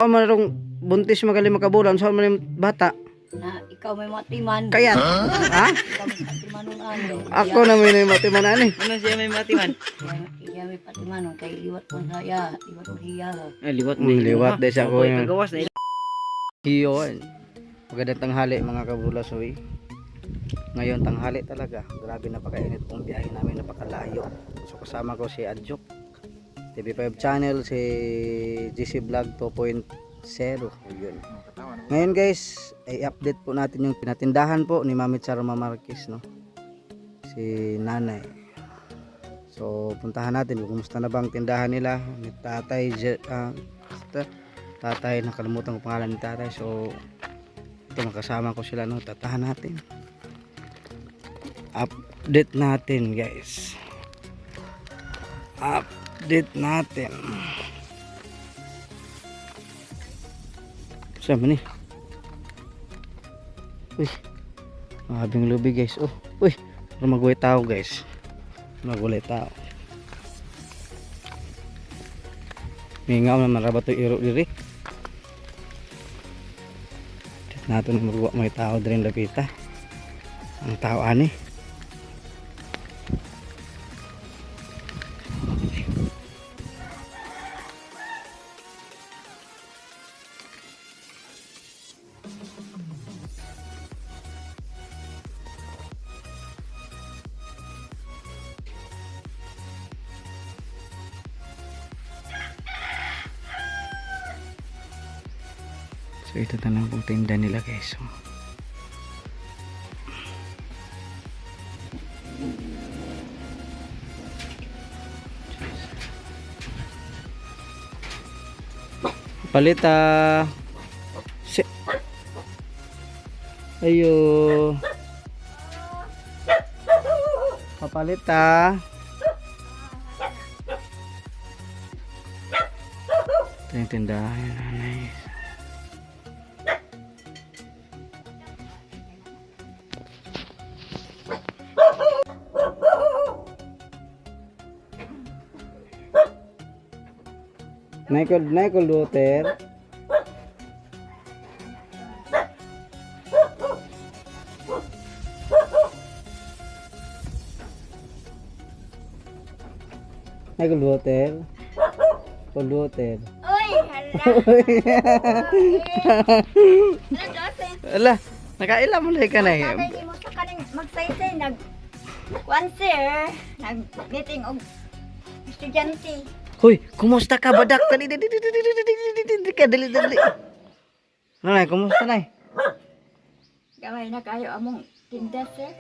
Ako marong buntis magaling makabulan sa man yung bata. Na ikaw may matiman. Kaya, ha? Ikaw may patimanon ano. Ako na may matiman ani. Ano siya may matiman? Iya may patimanon kay liwat mo saya, liwat mo hiya. Liwat Liwat din siya ko yun. Kagawas na Iyon. Magandang tanghali mga kabulasoy. Ngayon tanghali talaga. Grabe napakainit pong biyahe namin, napakalayo. So kasama ko si Adjuk, TV5 channel, si GC Vlog 2.0. Yun. Ngayon guys, ay update po natin yung pinatindahan po ni Mami Charma Marquez, no? Si Nanay. So puntahan natin kung kumusta na bang tindahan nila ni Tatay Tatay, nakalimutan ko pangalan ni Tatay. So ito, makasama ko sila, no? Tatahan natin, update natin guys, update natin. Sama ni. Uy, mahabing lubi guys. Oh, uy, magulay tao guys, magulay tao. Mingaw na marabat to iro diri. Nato na magwa may tao din lapita. Ang tao ani. So ito na lang pong tinda nila guys. So, palita. Ayo. Papalita. Ito yung tindahan nanay. Michael Luther. Michael Luther. Paul Luther. Oy, hala. Ala, nakaila mo na ka na. Hindi mo sa kaning magsaysay nag sir, nag-meeting og estudyante. Hoy, kumusta ka badak? Dali. Nanay, kumusta nay? Gamay na kayo among tinda sir.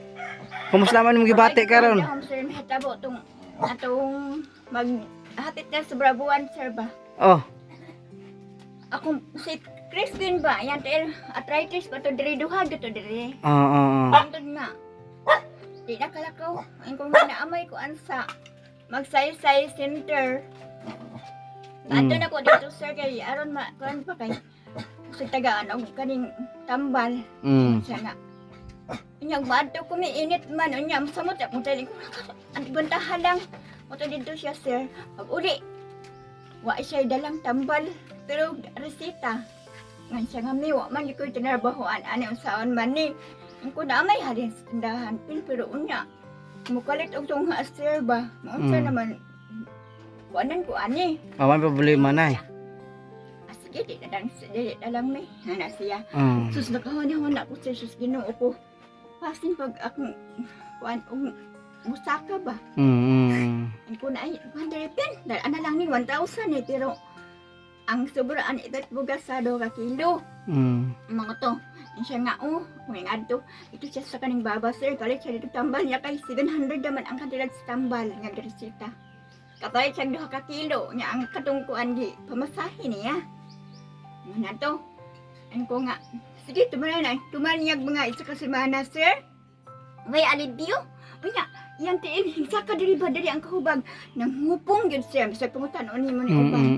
Kumusta man mong gibati karon? Sir, hatabo tong atong maghatid na sa Brabuan sir ba? Oh, Ako si Crispin ba? Yan tayo arthritis pa to diri duhag to diri. oo. Antod nga. Di na kalakaw. Ang kung naamay ko ansa magsaysay center. Ato na ko dito sir kay aron kuan pa kay sa tagaan og kaning tambal. Siya nga. Inyag maadto ko mi init man unya samot ako tali ko. Ang bantahan lang. Moto dito siya sir. Pag uli wa siya dalang tambal pero resita. Ngan siya nga mi wa man ko tinarbahoan ani unsaon man ni. Ang ko na may halin sa tindahan pero unya. Mukalit og tong sir ba. Maunsa naman kuanan ko ani. Awan problema nay. Sige, di na lang may. Hana siya. Sus, nakahon ako sa sus ginoo ko. Pasin pag akong kuan musaka ba. Ang ko na ay 100 pen. Dahil ana lang ni 1,000 eh. Pero ang sobraan ibat bugas sa 2 ka kilo. Mga to. Ang siya nga kung yung adto. Ito siya sa kaning baba sir. Kalit siya dito tambal niya kay 700 naman ang kantilad sa tambal nga resita. Kapag siya 2 ka kilo niya ang katungkuan di pamasahe niya. Ano to? Ano ko nga? Sige, tumalan na. Tumaliyag mga isa ka semana, sir. May alibyo. Unya, yan tiin. Isa ka diri ba diri ang kahubag. Nang hupong yun, sir. Sa pangutan ni mo ni ubang.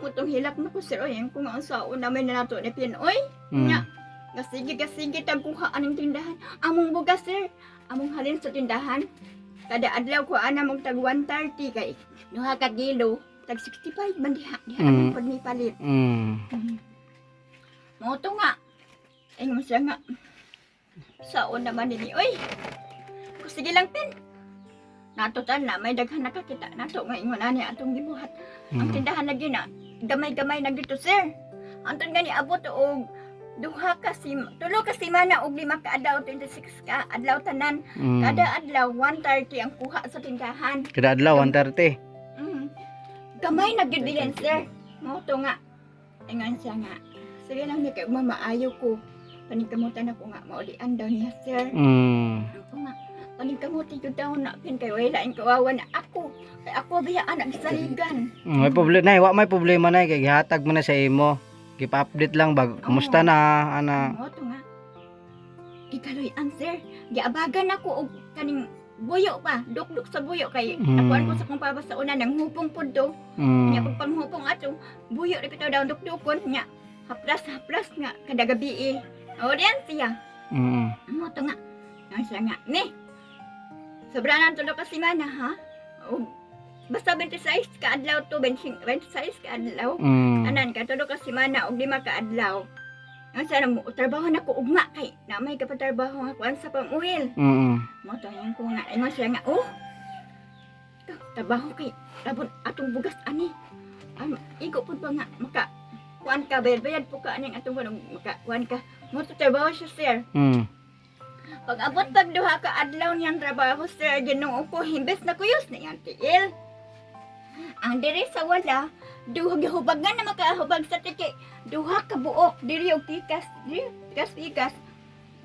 Mutong hilak na ko, sir. Oy, ang kung ang saon namin na nato ni Pinoy. Unya, gasige tagkuha aning tindahan. Among bugas, sir. Among halin sa tindahan. Kada adlaw ko ana mong tag 130 kay 2 ka kilo. tag 65 man diha Mm. naman pag may palit. Mm. Mo to nga. Ingon siya nga. Saon naman nini, oy. Kung sige lang pin. Natutan na may daghan nakakita nato nga ingon ani atong gibuhat. Ang Mm. tindahan lagi na gamay-gamay na gito sir. Anton gani abot og tulo ka semana og 5 ka adlaw 26 ka adlaw tanan. Mm. Kada adlaw 130 ang kuha sa tindahan. Kada adlaw 130. Mm. Gamay na gyud diyan sir. Mao to nga. Ingon siya nga. Sige lang ni kay mamaayo ko. Paningkamutan ako nga maulian daw niya sir. Mm. Ako nga. Paningkamutan ko daw na pin kay wala in kawawa na ako. Kay ako biya anak saligan. May problema nay, wa may problema nay kay gihatag mo na sa imo. Gipa-update lang bag. Kumusta na ana? Mao to nga. Ikaloy-an sir. Giabagan ako og kaning buyo pa, duk-duk sa buyo kay nakuan ko sa kong papa sa una nang hupong pud do. Nya Mm. pag panghupong ato, buyo ra bitaw daw duk-dukon nya. Haplas nga kada gabi eh. O diyan siya. Mm. Mo to nga. Ang siya nga. Ni. Sobra na tulo ka semana ha. O, basta 26 ka adlaw to 26 ka adlaw. Mm. Anan ka tulo ka semana og 5 ka adlaw. Ang sana mo trabaho na ko ugma kay na may kapatrabaho nga kuan sa pamuwil. Mm. Mo to yan ko nga ingon siya nga oh. Trabaho kay labon atong bugas ani. Igo pud ba nga maka kuan ka bayad po ka aning atong kuan maka kuan ka. Mo to trabaho siya sir. Mm. Pag abot pag duha ka adlaw niyang trabaho sir Ginoo ko himbes na kuyos na yang tiil. Ang diri sa wala duha gihubagan na makahubag sa tiki. Duha ka buok diri og tikas, tikas.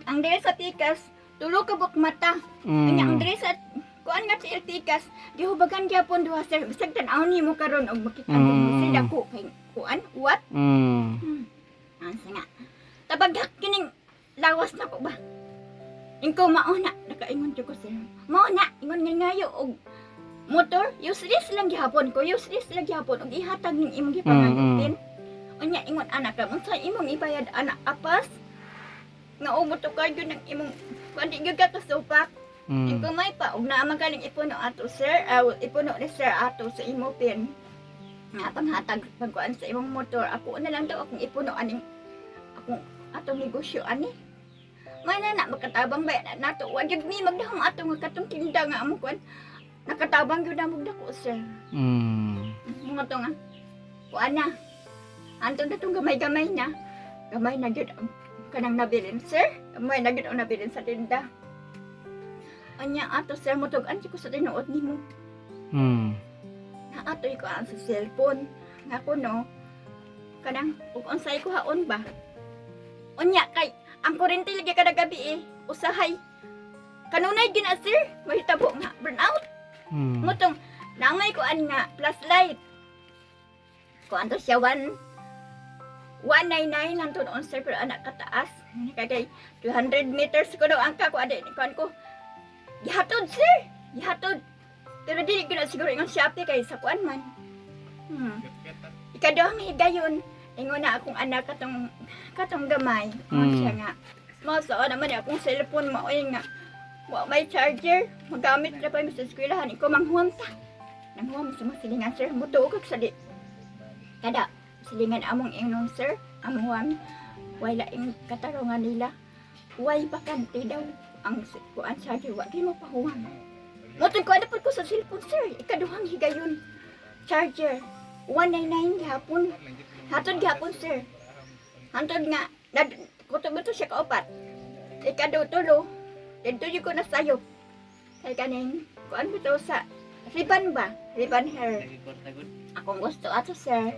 Ang diri sa tikas tulo ka buok mata. Kanya ang Mm. diri sa kuan nga tiil tikas gihubagan gyapon duha sir. Bisag tan-aw nimo karon og makita mo sila ko kay kuan what? Mm. Ang nga. Tabagak kining lawas na ko ba? Ingko mauna nakaingon jud ko sir. Mauna ingon nga ngayo og motor useless lang gihapon ko useless lang gihapon og ihatag ning imong gipangalutin. Unya ingon anak ka unsa imong ibayad anak apas? Nga umuto ka gyud ng imong kundi gyud ka kasupak. Mm. Ingko may pa og naa man galing ipuno ato sir, ipuno ni sir ato sa imo pin. Nga panghatag pagkuan sa imong motor ako na lang daw akong ipuno aning akong atong negosyo ani. May na makatabang ba na nato wa gyud mi magdahom ato nga katong tinda nga amo kuan. Nakatabang gyud amog dako sir. Mm. Mga to nga. Kuan na. Anton datong gamay-gamay na. Gamay na gyud ang kanang nabilin sir. Gamay na gyud ang nabilin sa tinda. Anya ato sir motog-an ko sa tinuod nimo. Mm. Na ato ko ang sa cellphone. Nga ko no. Kanang ug unsay ko haon ba? Unya kay ang kurente lagi kada gabi eh. Usahay. Kanunay gina sir. Mahitabo nga burnout. Mm. Mutong namay ko an nga plus light. Kuan to siya 199 lang to noon sir pero anak kataas. Kagay 200 meters ko daw ang ka ko ade kuan ko. Gihatod sir. Gihatod. Pero dili ko na siguro ingon Shopee kay sa kuan man. Ikaduhang higayon. Ingon na akong anak katong gamay. Siya nga. Small so naman akong cellphone mo nga. Wa may charger, magamit na pa sa eskwelahan. Ikaw manghuam ta. Nanghuam sa mga silingan, sir. Buto kag sali. Kada, silingan among ingnon, sir. Amuhuam. Wala ing katarungan nila. Way bakante daw. Ang kuan charger, wa di mo pahuam. Motong ko dapat ko sa cellphone, sir. Ikaduhang higayon. Charger. 199 gihapon. Hatod gihapon, sir. Hantod nga. Kuto-buto siya kaupat. Ikadutulo. Dito yung ko na sayo. Kaya kaning, kuan mo to sa ribbon ba? Ribbon hair. Akong gusto ato sir.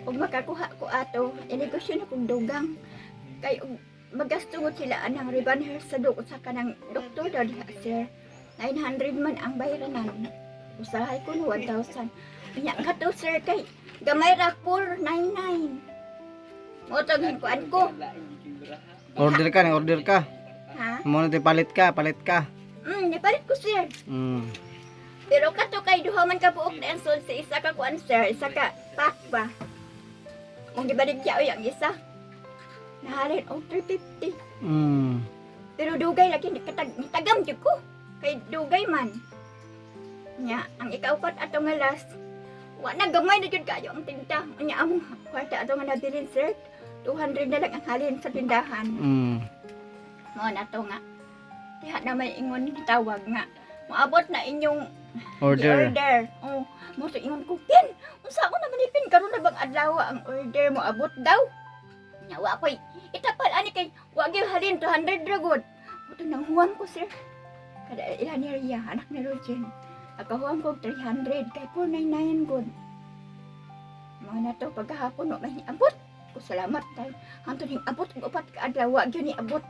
Kung makakuha ko ato, inegosyo na kong dugang. Kaya magastungod sila anang ribbon hair sa sa kanang doktor daw diha sir. 900 man ang bayranan. Usahay ko no 1,000. Kanya ka to sir kay gamay ra 499. Motong kuan ko. Order ka. Ha? Mo na palit ka. Nipalit ko sir. Mm. Pero kato kay duha man ka buok na ansol sa isa ka kuan sir, isa ka pack ba. Kung gibaligya o yung isa. Nahalin og 350. Mm. Pero dugay lagi nitagam jud ko. Kay dugay man. Nya, ang ikaupat ato nga last Wa na gamay na jud kayo ang tinda. Unya amo kwarta ato nga nabilin sir. 200 na lang ang halin sa tindahan. Mo na to nga. Diha na may ingon tawag nga. Moabot na inyong Order. Oh, mo sa ingon ko pin. Unsa ako naman ipin karon na bang adlaw ang order mo abot daw. Nya wa koy itapal ani kay wa gyud halin 200 ra gud. Mo nang huwam ko sir. Kada ilan ni Ria anak ni Rojen. Akahuwam ko 300 kay 499 gud. Mo na to pagkahapon no may abot. Ko salamat tay. Hanto ning abot og upat ka adlaw wa gyud ni abot.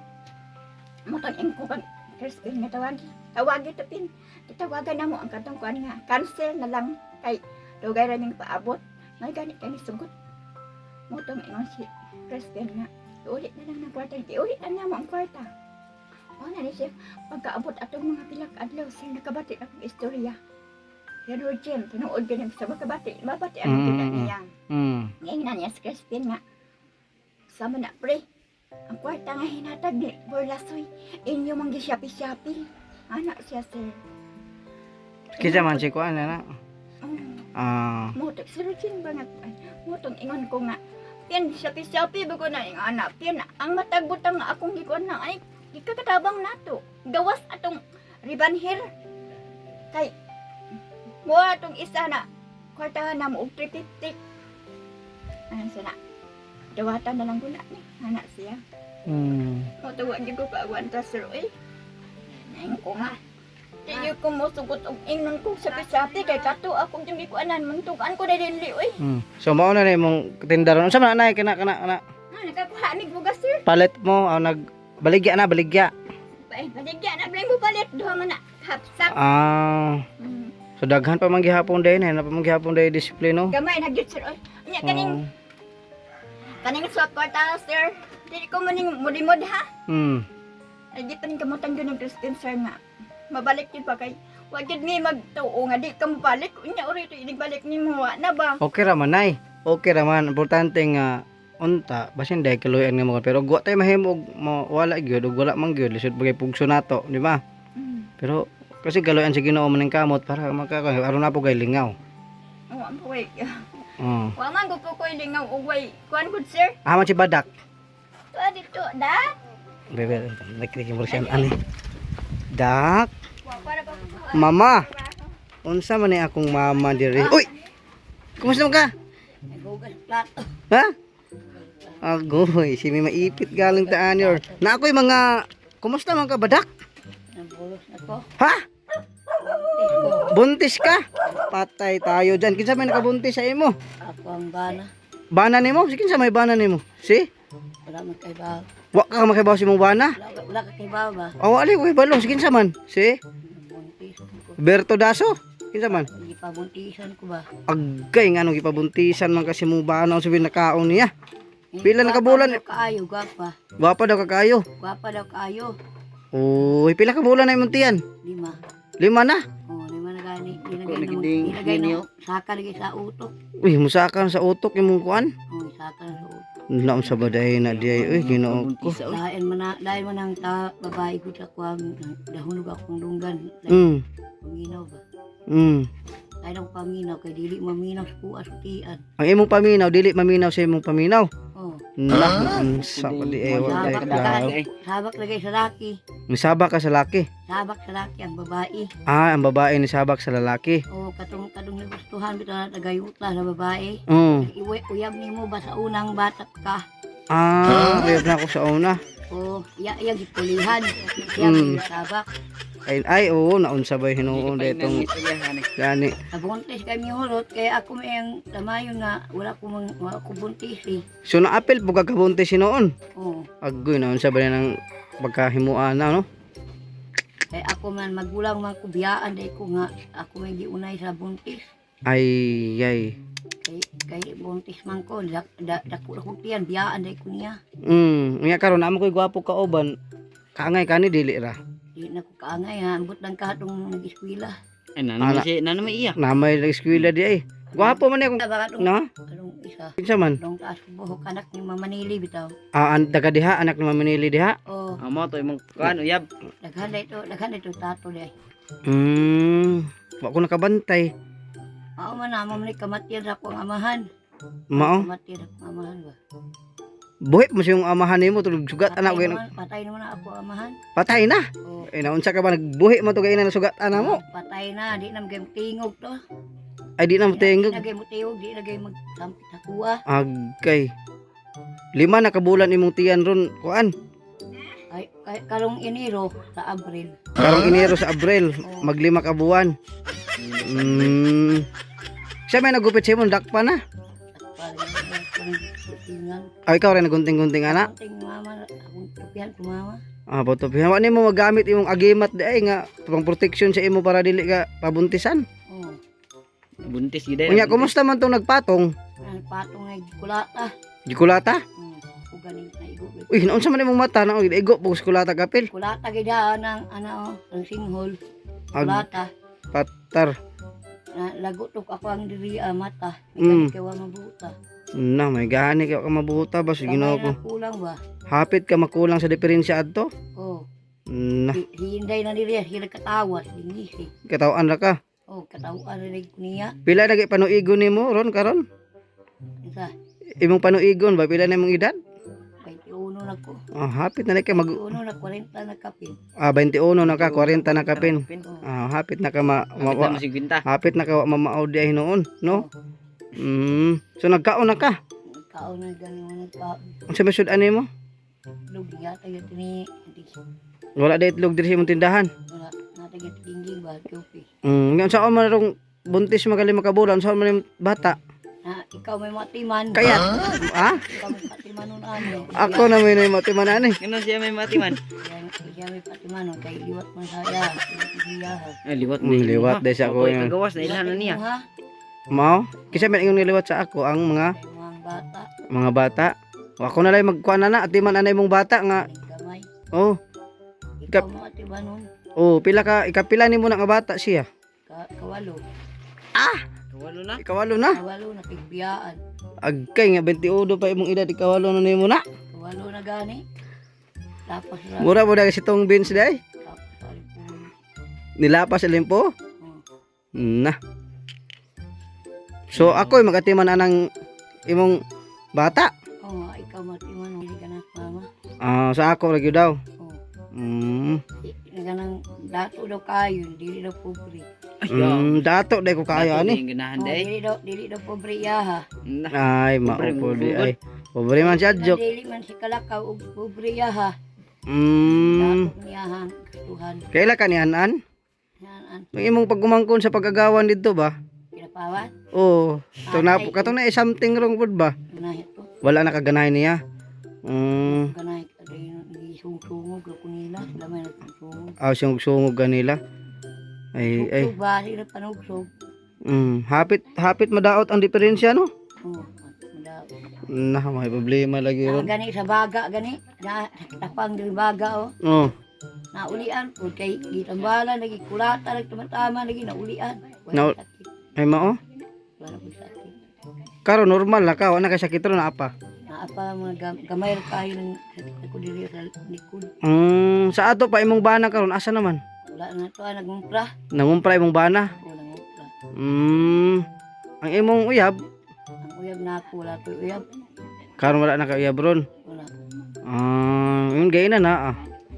Mo tang ko kag Crispin nga tawagi to pin. Itawagan na mo ang katong kuan nga. Cancel na lang kay dugay ra ning paabot. May gani kay sugot. Mo tong ingon si Crispin nga. Ulit na lang ng kwarta. Ulit na nga mo ang kwarta. O na ni siya. Pagkaabot atong mga pilak adlaw sir nakabati akong istorya. Pero Jen, tinuod ganun sa makabati. Mabati ang kita niya. Ngayon na niya si Crispin nga. Sama na pre. Ang kwarta nga hinatag ni Borlasoy. Inyo mang gisyapi-syapi. Anak siya sir. Kita man si kuan na. Motong si Regine ba nga? Motong ingon ko nga. Pin, syapi-syapi ba ko na yung anak. Pin, ang matagbutang nga akong gikuan na. Ay, ikakatabang nato. Gawas atong ribbon hair. Kay, mo atong isa na. Kwartahan na mo og 350. Ano siya na? Dawatan na lang ko na ni. Anak siya. Motong wag ko kaagwanta sir. Eh, nain ko nga. Diyo ko mo sugot og ingnon ko sa pisapi kay kato akong yung gikuanan muntukan ko na dinli oy. So mao na ni mong tindaron. Unsa man nay kana. Nakakuha ni bugas sir. Palit mo baligya. Baligya na blame mo palit duha man na hapsak. So daghan pa man gihapon day na pa man gihapon day display no. Gamay na gyud sir oy. Unya kaning swap kwarta sir. Dili ko maning mudimod ha. Ay di pa ning kamutan gyud ng Christian sir nga. Mabalik din pa kay wag gid ni magtuo nga di ka mabalik unya ori to balik ni mo na ba. Okay ra man nay. Okay ra man importante nga unta basin day kaluyan nga mo pero guwa tay mahimo wala gyud ug wala man gyud lisod bagay pugso nato di ba? Pero kasi kaluyan sa Ginoo man ning kamot para makaka aron na po kay lingaw. Oh, ampo way. Wa man ko koy lingaw ug way kuan gud sir. Man si Badak. Tuwa dito da. Bebe nakikita mo siya ani. Dak. Mama. Unsa man ni akong mama diri? Uy. Kumusta ka? Nagugas plato. Ha? Agoy, si may maipit galing taan yor. Na ako'y mga kumusta man ka Badak? Nabulos ako. Ha? Buntis ka? Patay tayo diyan. Kinsa may nakabuntis sa imo? Ako ang bana. Bana nimo? Si kinsa may bana nimo? Si? Wala man kay baw. Wa ka makibaw si mong bana? Wala ka kay baw ba? Ali ko balo si kinsa man? Si Berto Daso? Kinsa man? Gipabuntisan ko ba? Agay nga nung gipabuntisan man kasi mong bana sabi nakaon niya. Pila na kabulan? Kaayo, gwapa. Gwapa daw kakayo. Gwapa daw kaayo. Uy, pila ka bulan na imong tiyan? 5. 5 na? Oh, 5 na gani. Ilagay na saka lagi sa utok. Uy, musakan sa utok imong kuan? Oh, saka sa utok. Naam sa baday na diay. Uy, Ginoo ko. Dahil man ang babae ko sa kuwang dahunog akong lunggan. Paminaw ba? Dahil ang paminaw kay dili maminaw sa kuwas utian. Ang imong paminaw dili maminaw sa imong paminaw. Oh. Sa pali ewa kay Sabak lagay sa laki. Misabak ka sa laki. Sabak sa laki ang babae. Ang babae ni sabak sa lalaki. Oh, katong nagustuhan bitaw na tagayuta sa babae. Uyab nimo ba sa unang bata ka? Uyab na ako sa una. Oh, iya gipulihan. Iya sabak. Ay oo, naunsa ba hinuon detong gani. Nabuntis kami hulot kaya ako may ang tamayon nga wala ko buntis eh. So naapil po kakabuntis hinuon. Oo. Agoy naunsa ba nang pagkahimuan na no? Kaya ako man magulang man ko biyaan dahil ko nga ako may giunay sa buntis. Ay. Kay buntis man ko dako ko tiyan biyaan dahil ko niya. Unya karon amo koy gwapo ka oban. Kaangay kani dili ra. Di na ko kaangay ha, ambot lang katong nag-eskwela. Ay, nanay may iya. Namay lang eskwela di ay. Gwapo man akong no? Anong isa? Kinsa man? Dong taas ko buhok anak ni Mama Nili bitaw. Daga diha anak ni Manili diha. Oh, Amo to imong kuan uyab. daghan dito tato day. Wa ko nakabantay. Ako man naman ni kamatiyan sa akong amahan. Mao. Kamatiyan sa akong amahan ba? Buhi mo siyang amahan nimo tulog sugat anak ko. Patay naman ako amahan. Patay na. Oh. Eh naunsa ka ba nagbuhi mo to kay na sugat ana mo? Patay na, di na magay tingog to. Ay di na mo tingog. Di na magay mo tingog, di na magay magsampit sa kuha. Agkay. 5 na kabulan imong tiyan ron kuan. Ay, karong Enero sa Abril. Karong Enero sa Abril, mag-5 ka buwan. Siya may nagupit sa imong dakpa na. Ay ikaw rin nagunting-gunting ana. Gunting mama, akong tupihan ko mama. Boto pinawa nimo magamit imong agimat di ay nga pang protection sa imo para dili ka pabuntisan. Oh. Buntis gid. Unya kumusta man tong nagpatong? Ang patong ay kulata. Gikulata? O ganing na igo. Uy, naunsa man imong mata na igo pug kulata kapil. Kulata gida ng ano, ang singhol. Kulata. Patar. Na lagutok ako ang diri mata. Mm. Ikaw mabuta. Na may gani ka mabuta ba sa Ginoo ko. Kulang ba? Hapit ka makulang sa diferensya adto. Oh. Na Hinday na diri sila katawas, dingisi. katawan ra ka. Oh, katawan rin ko niya. Pila na panuigon nimo ron karon? Isa, Imong panuigon ba pila na imong edad? 21 na ko. Hapit na ka mag 21 na 40 na kapin. 21 na ka 40 na kapin. Oh. Hapit na ka Kapit na si Gwinta. hapit na ka mamaod di ay noon, no? So nagkaon na ka. Kaon na galing mo nagkaon. Unsa may sud ani mo? Lugi yata yun ni Wala day itlog diri sa imong tindahan. wala natagit gingging ba kopi. Nga saan man rong buntis magali makabulan saan man yung bata. Na ikaw may matiman. Kaya Ikaw may patiman nun ano. ako na may matiman ani. Ngano siya may matiman? Siya may patiman nun kay liwat man saya. Liwat Ay liwat Liwat day sa ako. Kagawas na ilhan na niya. Ha? Mao, kisa man ingon niliwat sa ako ang Kay mga bata. mga bata. O, ako na lang magkuan na atiman anay mong bata nga. May gamay. Oh, Ikaw mga timan nun. pila ka ikapila nimo na nga bata siya. Kawalo. Kawalo na. Ikawalo na. Kawalo na pigbiyaan. Agkay nga 21 pa imong edad ikawalo na nimo na. Kawalo na gani. Tapos na. Mura mo si tong beans day. Tapos sa lipunan. Nilapas sa limpo. Oh. Na. So ako ay magatiman na ng imong bata. Oh, ikaw matiman nun. Hindi ka na mama. Sa ako lagi daw. Oh. Ganang dato daw kayo. Dili daw pobre. Dato day ko kaya ani. Ganahan Oh, day. dili daw pobre yaha. Ay, maupo di ay. Pobre man siya joke. Dili man si kalakaw og pobre yaha. Mm. Dato niyahan. Tuhan. Kaila ka ni Hanan? Yan Yung imong paggumangon sa pagagawan dito ba? pinapawan. Oh, katong na something wrong pud ba? Ganahit ko. Wala na kaganahay niya. Ganahit aday gisungsungog ko nila. Sila may nagsusungog. Sungog kanila. Ay. Sugsug ba? Sila panugsog. Hapit madaot ang diferensya no? Oh, madaw. May problema lagi ron. Gani sa baga gani. Na tapang diri baga oh. Oh. Naulian po kay gitambala lagi kulata nagtumatama lagi naulian. Nau- Ay mao. Wala po sakit. Karo normal na ka, wala ka sakit ron apa? Na apa mga gamay ra kayo ng sakit ko diri sa likod. Sa ato pa imong bana karon asa naman? Wala na to nagumpra. Nangumpra imong bana. Wala ngumpra. Ang imong uyab Ang uyab na ako wala to uyab. karon wala na ka uyab ron. Wala. Yun gay na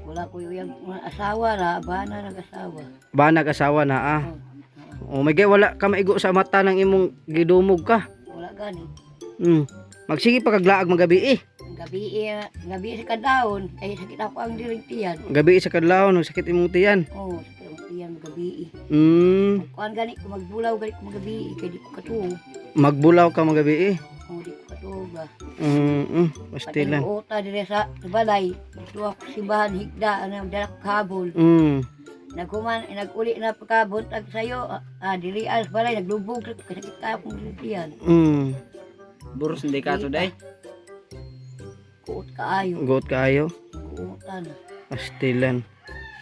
Wala ko uyab. Mga asawa ra bana nag-asawa. Bana asawa na may gay wala ka maigo sa mata ng imong gidumog ka. Wala gani. Magsige pa kaglaag magabi Gabi sa kadawon kay sakit ako ang diring tiyan. Gabi sa kadlaw nung sakit imong tiyan. Oh, sakit ang tiyan gabi. Kuan gani ko magbulaw gani ko magabi kay di ko katuo. Magbulaw ka magabi. Oh, di ko katuo ba. Pastilan. Pati ota dire sa balay. Dito ako simbahan higda ana dala ko kabol. Naguli na pagkabot ag sayo. Diri as balay naglubog kasi kita akong tiyan. Buros hindi ka to day. Kuot kaayo. Goat kaayo. Kuotan. Pastilan.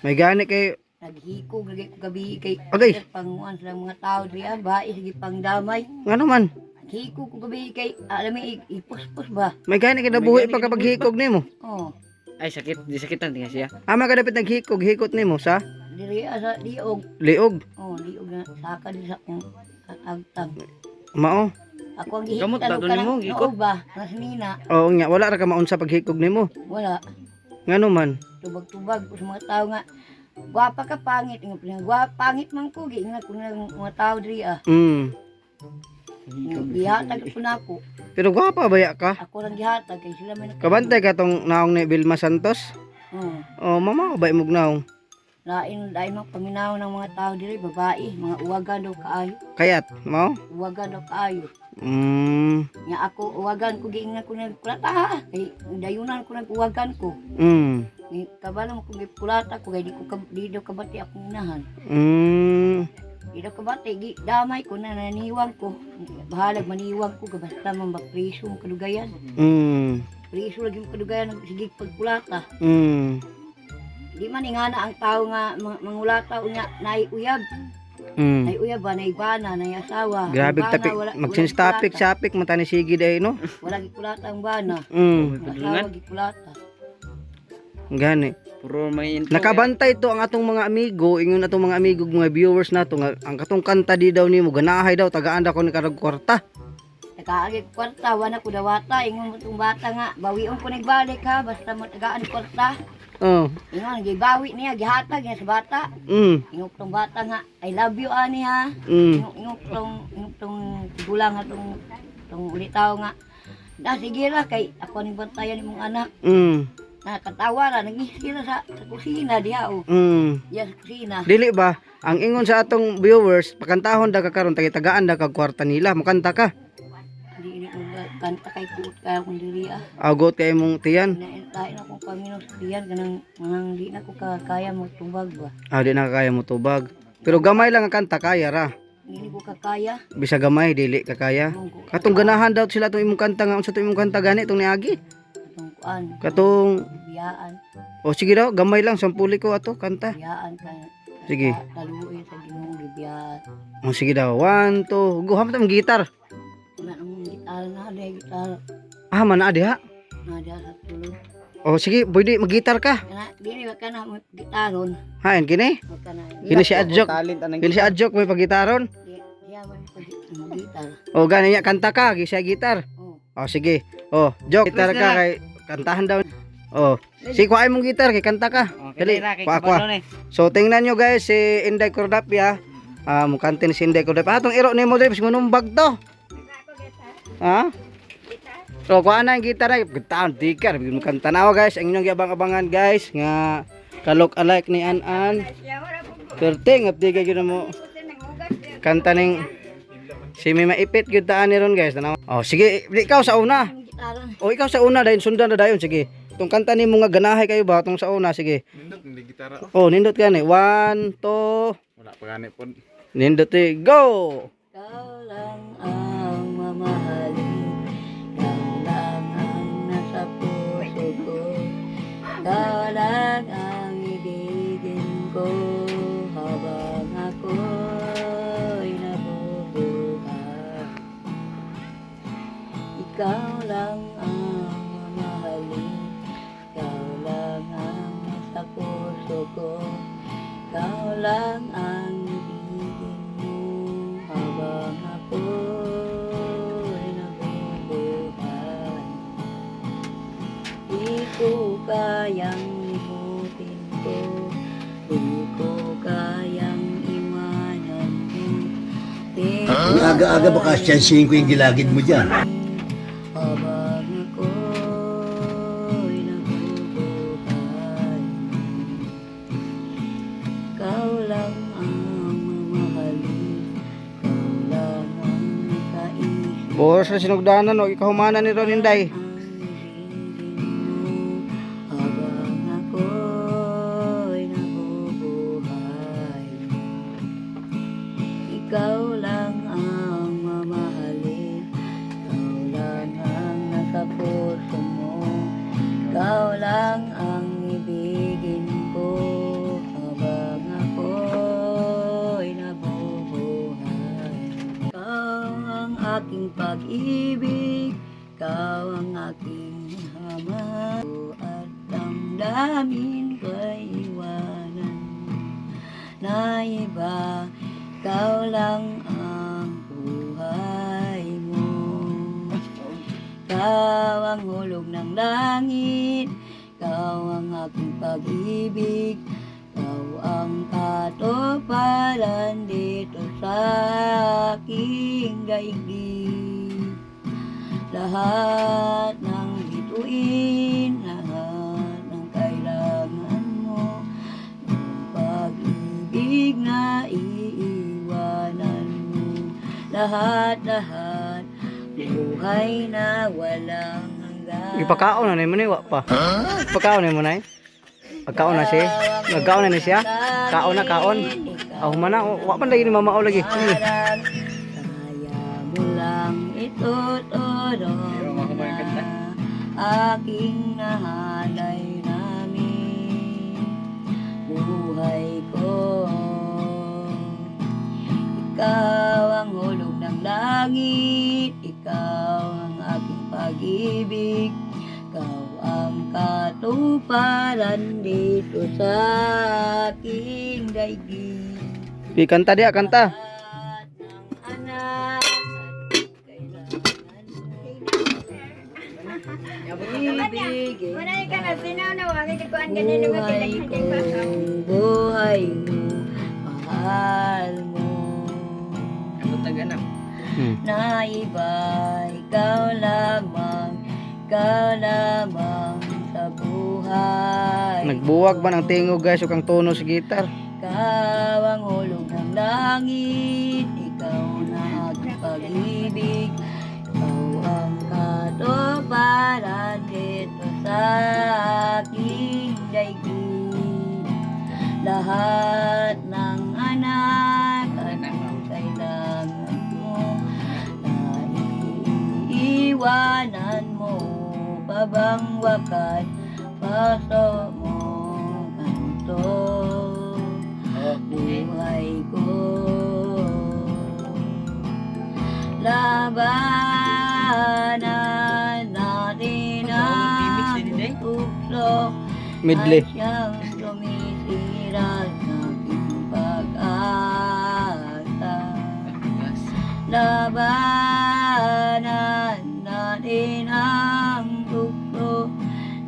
May gani kay Naghikog lagi ko gabi kay Agay. panguan sa mga tao diya ba sige pangdamay. ngano man? Hikog ko gabi kay alam ipuspos ba. May gani kay nabuhi pa kapag hikog nimo. Oh, Ay sakit, di sakitan tinga siya. Ama ka dapat naghikog hikot nimo sa diri asa diog. liog. Oh, diog na saka di sa kung agtang. Mao. Ako ang Gamot gihitan ba to nimo, gikot? ba? Nasinina. Oo nga, wala ra ka maunsa paghikog nimo. Wala. Ngano man? Tubag-tubag ko sa mga tao nga. Gwapa ka pangit. Pangit man ko. Giingat ko na mga tao diri ah. Gihatag ko na ako. Pero gwapa baya ka? Ako lang gihatag. Kaya sila may Kabantay ka tong naong ni Vilma Santos? Oh, mama, bay mog naong. Lain mo paminaw ng mga tao diri, babae, mga uwagan daw kaayo. Kayat, mo? Uwagan daw kaayo. Mm. Nya ako uwagan ko giingat ko nagkulata. Kay dayunan ko nag-uwagan ko. Mm. Ni kabalo ko gikulata ko kay di daw kabati akong inahan. Mm. Di daw kabati gi damay ko na naniwang ko. Bahalag maniwang ko basta man mapriso mo kadugayan. Mm. Priso lagi mo kadugayan sige pagkulata. Mm. Di man ingana ang tao nga mangulata unya nay uyab. Mm. Nay uyab ba nay bana nay asawa. Grabe Ang bana, tapik, wala- magsinstapik-sapik mata ni sige day no. Wala gikulata ang bana. Mm. Asawa gikulata. Gani. Puro may intro. Nakabantay to ang atong mga amigo, ingon atong mga amigo mga viewers nato nga ang katong kanta di daw nimo ganahay daw tagaan daw ko ni karag kwarta. Nakaagi kwarta wala ko dawata ingon mo tong bata nga bawion ko nagbalik ha basta mo tagaan ni kwarta. Oh. Ingon gibawi niya gihatag niya sa bata. Ingon tong bata nga I love you ani ha. Ingon tong gulang nga tong ulitaw nga. Da sige ra kay ako ni bantayan imong anak. Nakatawa ra nagihira sa kusina diha o. Diya sa kusina. Dili ba ang ingon sa atong viewers pakantahon da ka karon tagaan da kag kwarta nila makanta ka. Di kanta kay tuot kaya akong diri ah. Agot kay imong tiyan. Naintain akong pamino sa diyan kanang di na ko kaya magtubag ba. Di na kaya mo tubag. Pero gamay lang ang kanta kaya ra. Hindi ko kakaya. Bisa gamay dili ka kaya. Katong ganahan daw sila tong imong kanta nga unsa tong imong kanta gani tong niagi. Katong kuan. Katong Biyaan. o sige daw gamay lang sampuli ko ato kanta. Biyaan ka. Sige. Taluoy sa Ginoo biyaan. O sige daw 1 2 go hamta ang gitar. Wala namang gitar na ada gitar. Man na diha. Na ada sa tulog. O sige pwede magitar ka. Kana dili wa kana mo gitaron. Hain kini. Wa kana. Kini si Adjok. Talent anang. Kini si Adjok may pagitaron. Diya man ko gitar. O gani niya kanta ka gisa gitar. Oh. O sige. O Jok gitar ka kay kantahan daw. O si kuhay mong gitar kay kanta ka. Dali, kuha. So tingnan nyo guys si Inday Cordapia. Mukante ni si Inday Cordapia. Atong iro ni mo dre bismo numbag to. Ha? So kuha na ang gitar ay gitaon tikar bigyan mo kanta na guys. Ang inyong giabang-abangan guys nga kalok alike ni An-An. Perting updi kay gyud mo. Kanta ning si may maipit gyud taan ni ron guys. Oh sige, ikaw sa una. Gitaron. O ikaw sa una dayon sundan na dayon sige. Itong kanta ni mo nga ganahay kayo ba tong sa una sige. Nindot hindi gitara. Oh, nindot gani. 1 2 Wala pa gani pod. nindot go. Ikaw lang ang mamahalin. Ikaw lang ang nasa puso ko. Ikaw lang ang ibigin ko. Habang ako'y nabubuhay. Ikaw lang ang mamahalin. Ikaw lang ang nasa puso ko. Ikaw lang ang ibigin mo. Habang ako'y nabubuhay. Di ko kayang limutin ko. Di ko kayang iwanan mo. Ang aga-aga baka siyansihin ko yung gilagid mo dyan. Habang ako'y nabubuhay. Ikaw lang ang mamahalin. Ikaw lang ang nakaisip. Boros na sinugdanan o ikahumanan ni ron Inday. Ang ibigin mo. Habang ako'y nabubuhay. Ikaw lang ang mamahalin. Ikaw lang ang nasa puso mo. Ikaw lang ang ibigin ko. Habang ako'y nabubuhay. Ikaw ang aking pag-ibig. Ikaw ang aking hamad. At damdamin ko'y iwanan na iba. Ikaw lang ang ikaw ang hulog ng langit, ikaw ang aking pag-ibig, ikaw ang katuparan dito sa aking daigdig. Lahat ng bituin, lahat ng kailangan mo, yung pag-ibig na iiwanan mo. Lahat-lahat, buhay na walang hanggan. Ipakaon na mo ni wa pa. Ipakaon na mo na. Pagkaon na siya. Nagkaon na ni siya. Kaon na kaon. Aw man na wa man lagi ni mamao lagi. Kaya mo lang ituturo na aking nahalay namin buhay ko. Ikaw ang hulog ng langit, ikaw ang aking pag-ibig, ikaw ang katuparan dito sa aking daigdig. Kanta dia kanta. Lahat ng anak at kailangan mo, ibigin Manay ka na, sinanawa, kikuan ka nila buhay magkilaghan ko, buhay mo, mahal mo. Kabutag anak. Na iba, ikaw lamang sa buhay. Nagbuwag ba ng tingog guys o kang tono sa gitar? Ikaw ang hulog ng langit, ikaw na aking pag-ibig, ikaw ang katuparan dito sa aking daigdig. Lahat ng anak at ang kailangan mo, naiiwanan mo pa bang wakas, paso mo kanto. Buhay ko, labanan natin ang tukso Medley. ay siyang sumisira sa aking pag-asa. Labanan natin ang tukso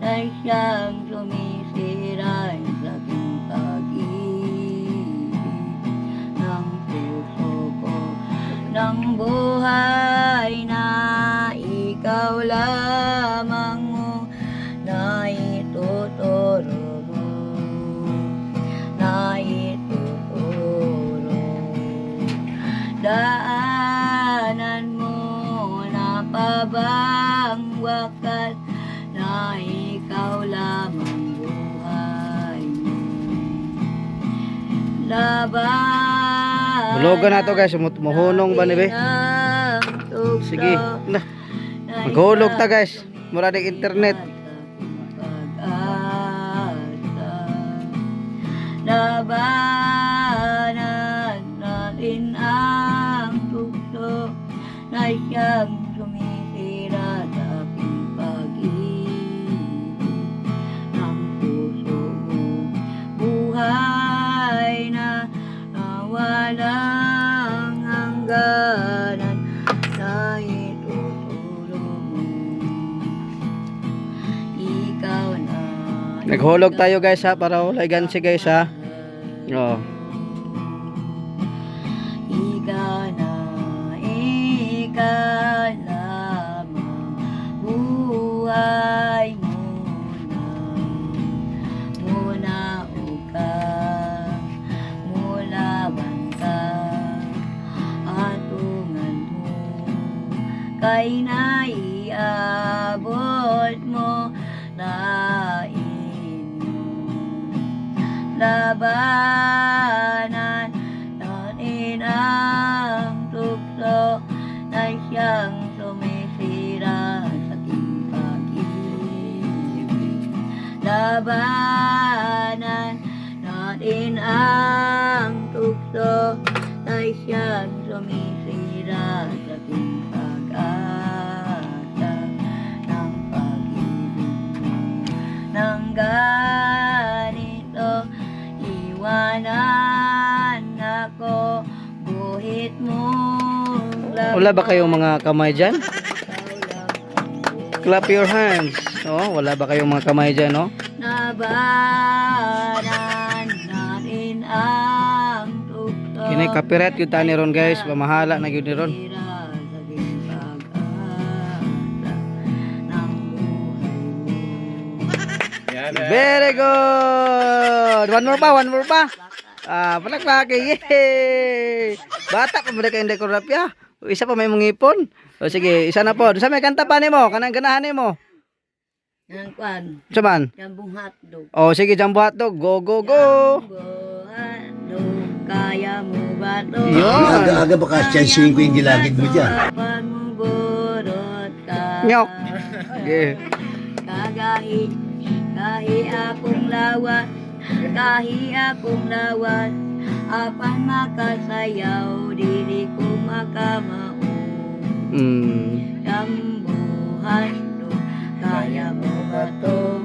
ay siyang sumisira sa aking pag-ibig ng puso ko, ng buhay na ikaw lamang mo na ituturo mo, na ituturo. Daanan mo na pabang wakas na ikaw lamang buhay mo. Laban Bulogan na to guys, muhunong ba ni be? Sige, na. Maghulog ta guys. Mura ng internet. Labanan natin ang tukso na siyang sumisira sa aking pag-ibig ng puso mo. Buhay na walang hangganan na ituturo mo. Ikaw na Naghulog tayo guys ha para wala gansi guys ha. Oh. ikaw lamang, buhay muna ka, mulaban ka, atungan mo, kay naiabot mo, lain mo. Labanan natin ang tukso na siyang sumisira sa aking pag-ibig. Labanan natin ang tukso na siyang sumisira sa aking pag-asa ng pag-ibig ng ganito. Iwanan ako, buhit mo. Wala ba kayong mga kamay dyan? Ikaw lang ang Clap your hands. Oh, wala ba kayong mga kamay dyan, no? Nabanan natin ang tuktok. Kini copyright yun tani ron guys. Pamahala na yun ni ron. Very good. One more pa. Palakpaki. Yay! Bata pa ba kayong dekorapya? Isa pa may mungipon. O sige, isa na po. Sa may kanta pa nimo, kanang ganahan nimo. Yang kwan, Saman. jambong hotdog. O sige, jumbo hotdog. Go. Jambong hotdog, kaya mo ba to? Yun. Aga-aga baka siyansihin ko yung gilagid mo dyan. Kapag mo burot ka. Nyok. Okay. Kahi akong lawas, apan makasayaw, dili ko makamao. Jambuhan do, kaya mo ba to?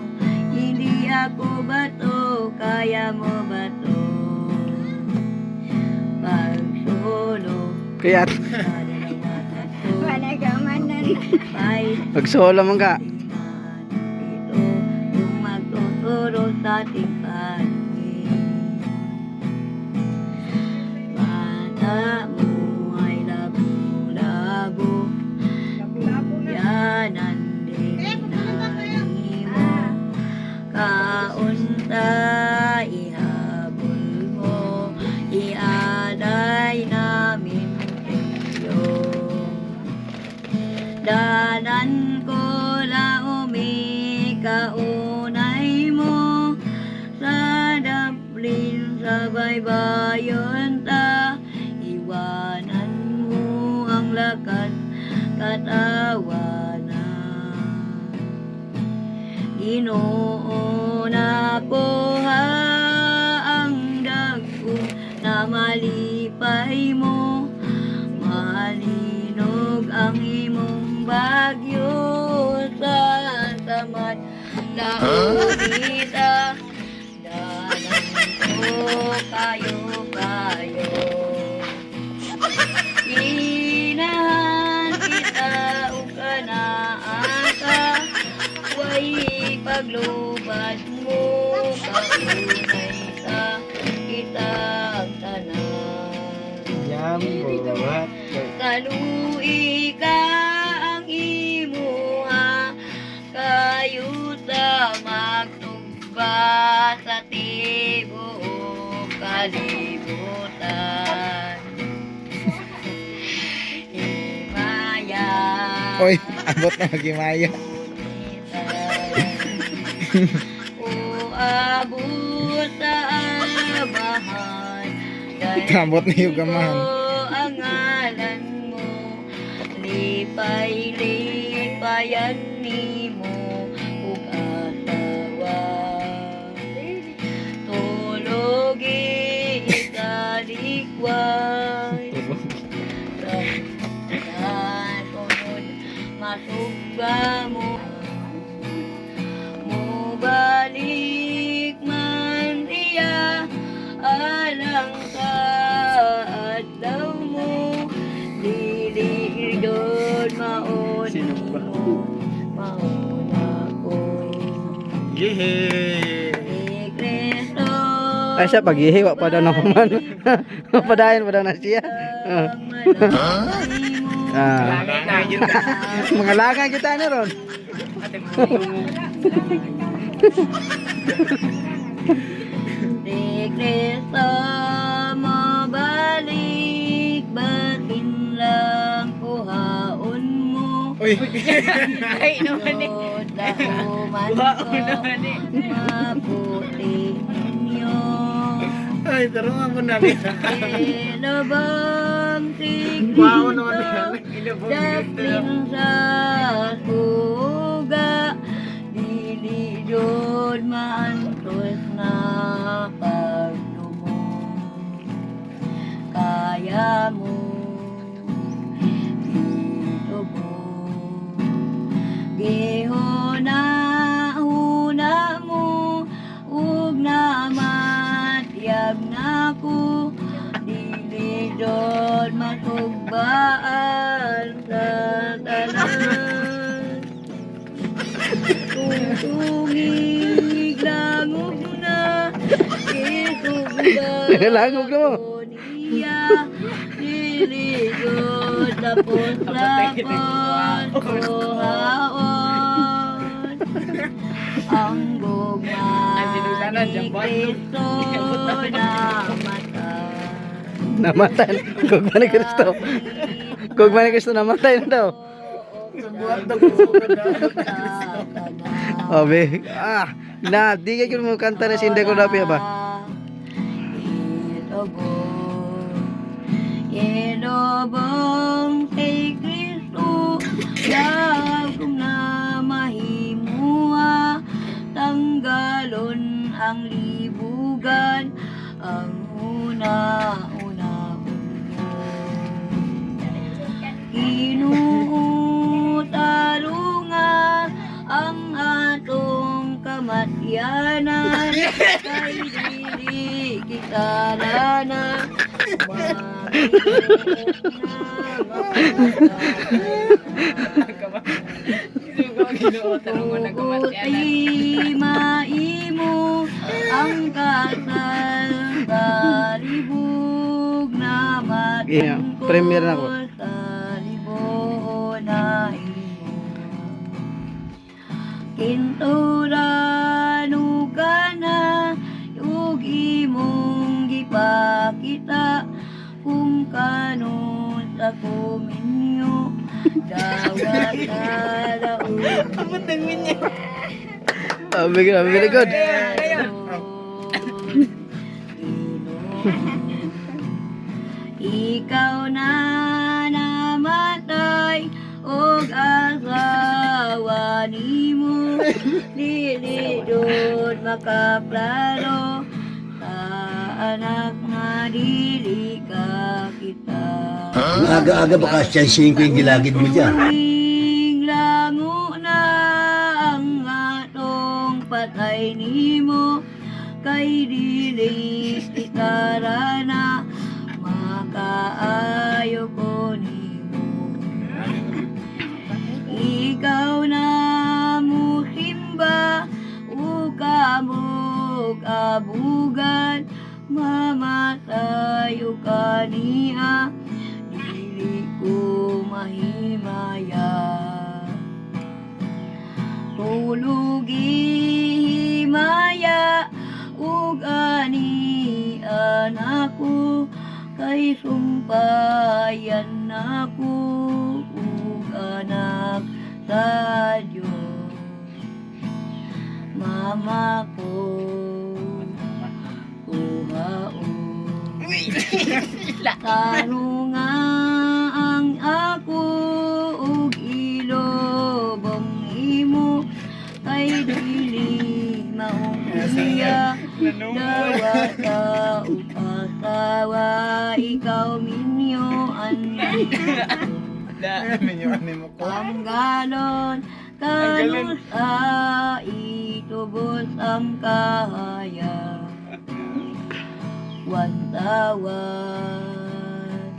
Hindi ako ba to, kaya mo ba to? Pag solo, Kaya, Wala ka manan. pag solo mo ka. Ito yung magtuturo sa ating pagiging. Mata mo ay labo-labo, yanan din nani mo. Kaunta ihabol mo, iaday namin kayo. Danan ko la kaunay mo sa daplin sa baybayon ta, iwanan mo ang lakas katawanan. Ginoo na ko ha ang dagko na malipay mo, malinog ang imong bagyo sa samad launita. Danan ko kayo inahan kita o kanaan ka, way paglubad mo kaunay sa kita ang tanan. Kalui ka ang imuha, kayo sa magtugba sa tibuok kalibutan. Himaya. Oy, abot na magimaya. O abot sa abahan, Kabot na yung gamahan. ang ngalan mo, lipay-lipayan nimo ug asawa. Tulogi ikalikway, sa sunod masugba mo. Mubalik man diya alang ka adlaw mo, dili doon mauna ko. Yehey! Ni Kristo Ay siya, paghihiwa pa daw na kuman. Padayon pa daw na siya. ang malaki mo. Mga lagang kita na ron. Ni Kristo mabalik, batin lang kuhaon mo. Uy! Ay, naman eh. Maputi ninyo. Ay, tarungan mo namin. Ilabang Wow tigrin naman sa yan. daplin sa suga. Dili doon maantos na pagdumo. Kaya mo gihona una mo ug namatyag nako, dili doon matugbaan sa tanan. langog na isugdan Langog na mo. niya liligod tapos lakon kuhaon ang gugma ni Kristo Namatay. Gugma ni Kristo. Gugma ni Kristo namatay na daw. Obe. Na, di kayo mo kanta na sinday ko dapi ba? Ilobong kay Kristo Yagong na mahimua Tanggalon ang libugan Ang una-una Inuutalunga ang atong kamatyanan Kay dili kita na Tuguti maimo ang kasal sa libog na Yeah, premier na ako. sa libog na imo Kinturan na yung imong gipakita kung kanon sa kuminyo dawat sa laon Very good. Ikaw na namatay og asawa nimo dili dod makaplano sa anak nga dili ka kita Aga-aga baka siyansihin ko yung gilagid mo dyan. Tuwing lango na ang atong patay nimo kay dili itara na makaayo ko nimo ikaw na musimba ug kamog abugan mamatayo ka niya dili ko mahimaya tulugi himaya ug ani anako kay sumpayan ako ug anak sa Diyos mama ko kuhaon tarunga ang ako ug ilobong imo kay dili maungsiya dawa sa upasawa ikaw minyo ang galon kanos sa itubos ang kahaya wantawan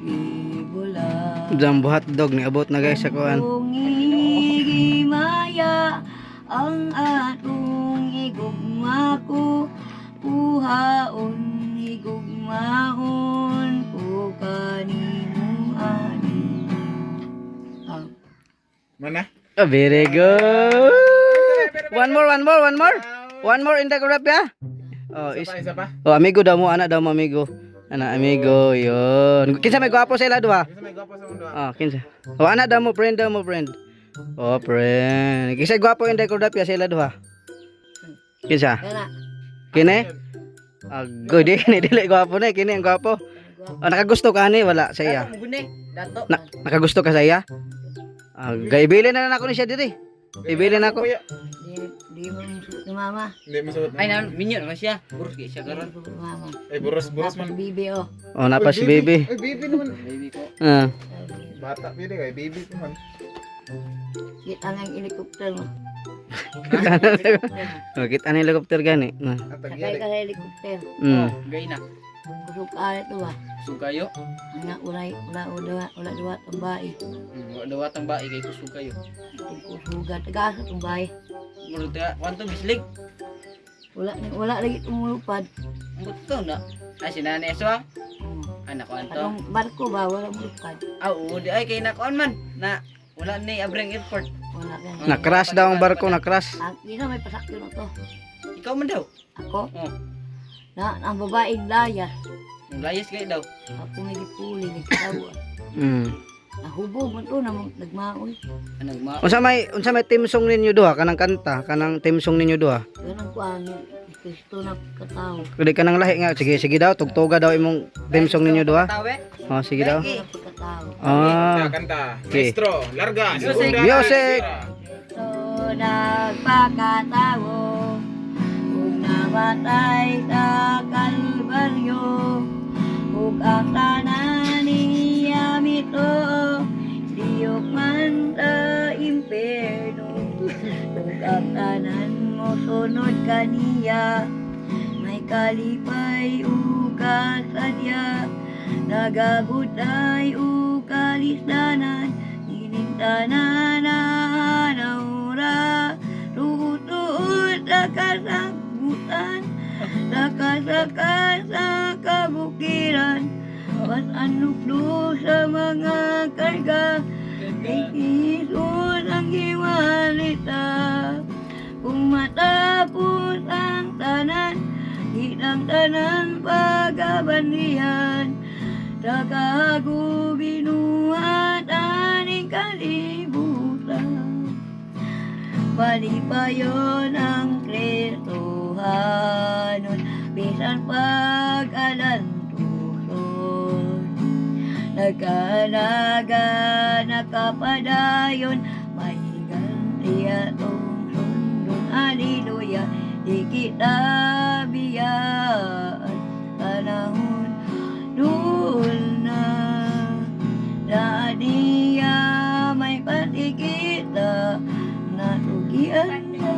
ibula Jambuhat dog ni abot na guys sa kuan. Kung igimaya ang atong igugma ko kuhaon igugmaon ko kanimo ani Mana? Very good. One more in the grab ya. Oh, Isa pa? oh, amigo daw mo, anak daw mo amigo. Anak amigo, yun. Kinsa may gwapo sila duha? Isa may gwapo sa mundo. Oh, kinsa. Oh, anak daw mo, friend daw mo, friend. Oh, friend. Kinsa gwapo in the grab ya sila duha? Kinsa? kana Kini? Good ni dili gwapo na, kini ang gwapo. Oh, nakagusto ka ni wala sa iya. Nakagusto ka sa iya? Gaibili na ako ni siya diri. Ibili na ako. di mo ni mama Hindi masuot na. Ay, minyo naman siya. Burus kayo siya karon. mama Ay, buros man. bibi oh Oh, napa si baby. Ay, baby naman. Baby ko. Ah. Bata, pili kay baby naman. kita ang helicopter mo Oh, kita ni helicopter gani. Nah. Atag sakay yari. ka sa helicopter Gay na. kusog ka ito ba Kusog kayo. anak ulay ula duwa tambay Dawatang ba kay kusog kayo. kusuga tagasa tambay Murag ta kwanto bislig. Wala lagi tumulupad. Ang gusto na. Ay sinane so. Anak ko anto. Anong barko ba wala mulupad? Ah, oo, di ay kay nakuan man na wala ni Abreng Airport. Wala gan. Na-crash daw ang barko, na-crash. Ang ina may pasakyo na to. Ikaw man daw. Ako Oh, na ang babaeng layas. ang layas kay daw. Ako may gipuli nagtawa. Nahubog man to namang nagmaoy. Anong ma Unsa may team song ninyo duha kanang kanta, kanang team song ninyo duha? Ganang kuan Kristo na katao. Kudi ka nang lahi nga. Sige, sige daw. Tugtuga daw imong team song ninyo duha. tawe. Oh, sige daw. Kristo na katao. Kanta, Ah. kanta. Okay. Maestro, larga. Music. Segunda, Music. tercera. So nagpakatawo kung namatay sa Kalbaryo ug ang tanan niya mito liyok man sa impyerno ug ang tanan mo sunod kaniya may kalipay ug kasadya nagabutay ug kalisdanan inintanan na naura tutuot sa kasagutan nakasaka sa kabukiran pas anuklo sa mga karga kay Jesus ang hiwalita kung matapos ang tanan hitang tanan pagabandihan sa kagubinuhat aning kalibutan palipayon ang Kristohanon bisan pag-alantuson nagkalaga nakapadayon may ganti atong sundon haleluya di kita biyaan panahon dul na niya may patikita natugian na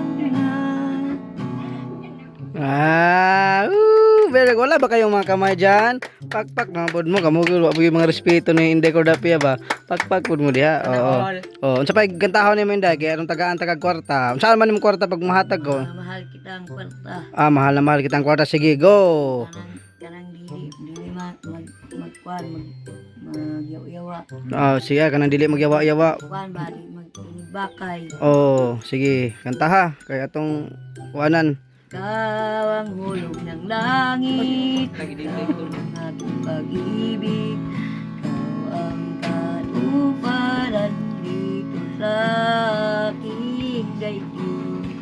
Very wala ba kayong mga kamay dyan? Pakpak mga pod mo, kamugil, wala mga respeto ni Inday Cordapia ba? Pakpak pod mo diha. Oo. Oo, unsa pa gantahon ni mo Inday, kaya anong tagaan tagag kwarta. Unsa man imong kwarta pag mahatag ko? mahal kita ang kwarta Mahal na mahal kitang kwarta. Sige, go. kanang dili magkuan magyaw-yawa Sige, kanang dili magyawa-yawa. kuan ba di magtinibakay Sige, kanta ha. Kaya atong kuanan. Ikaw ang hulog ng langit, Lagi din ikaw dito. ang aking pag-ibig, ikaw ang katuparan dito sa aking daigdig.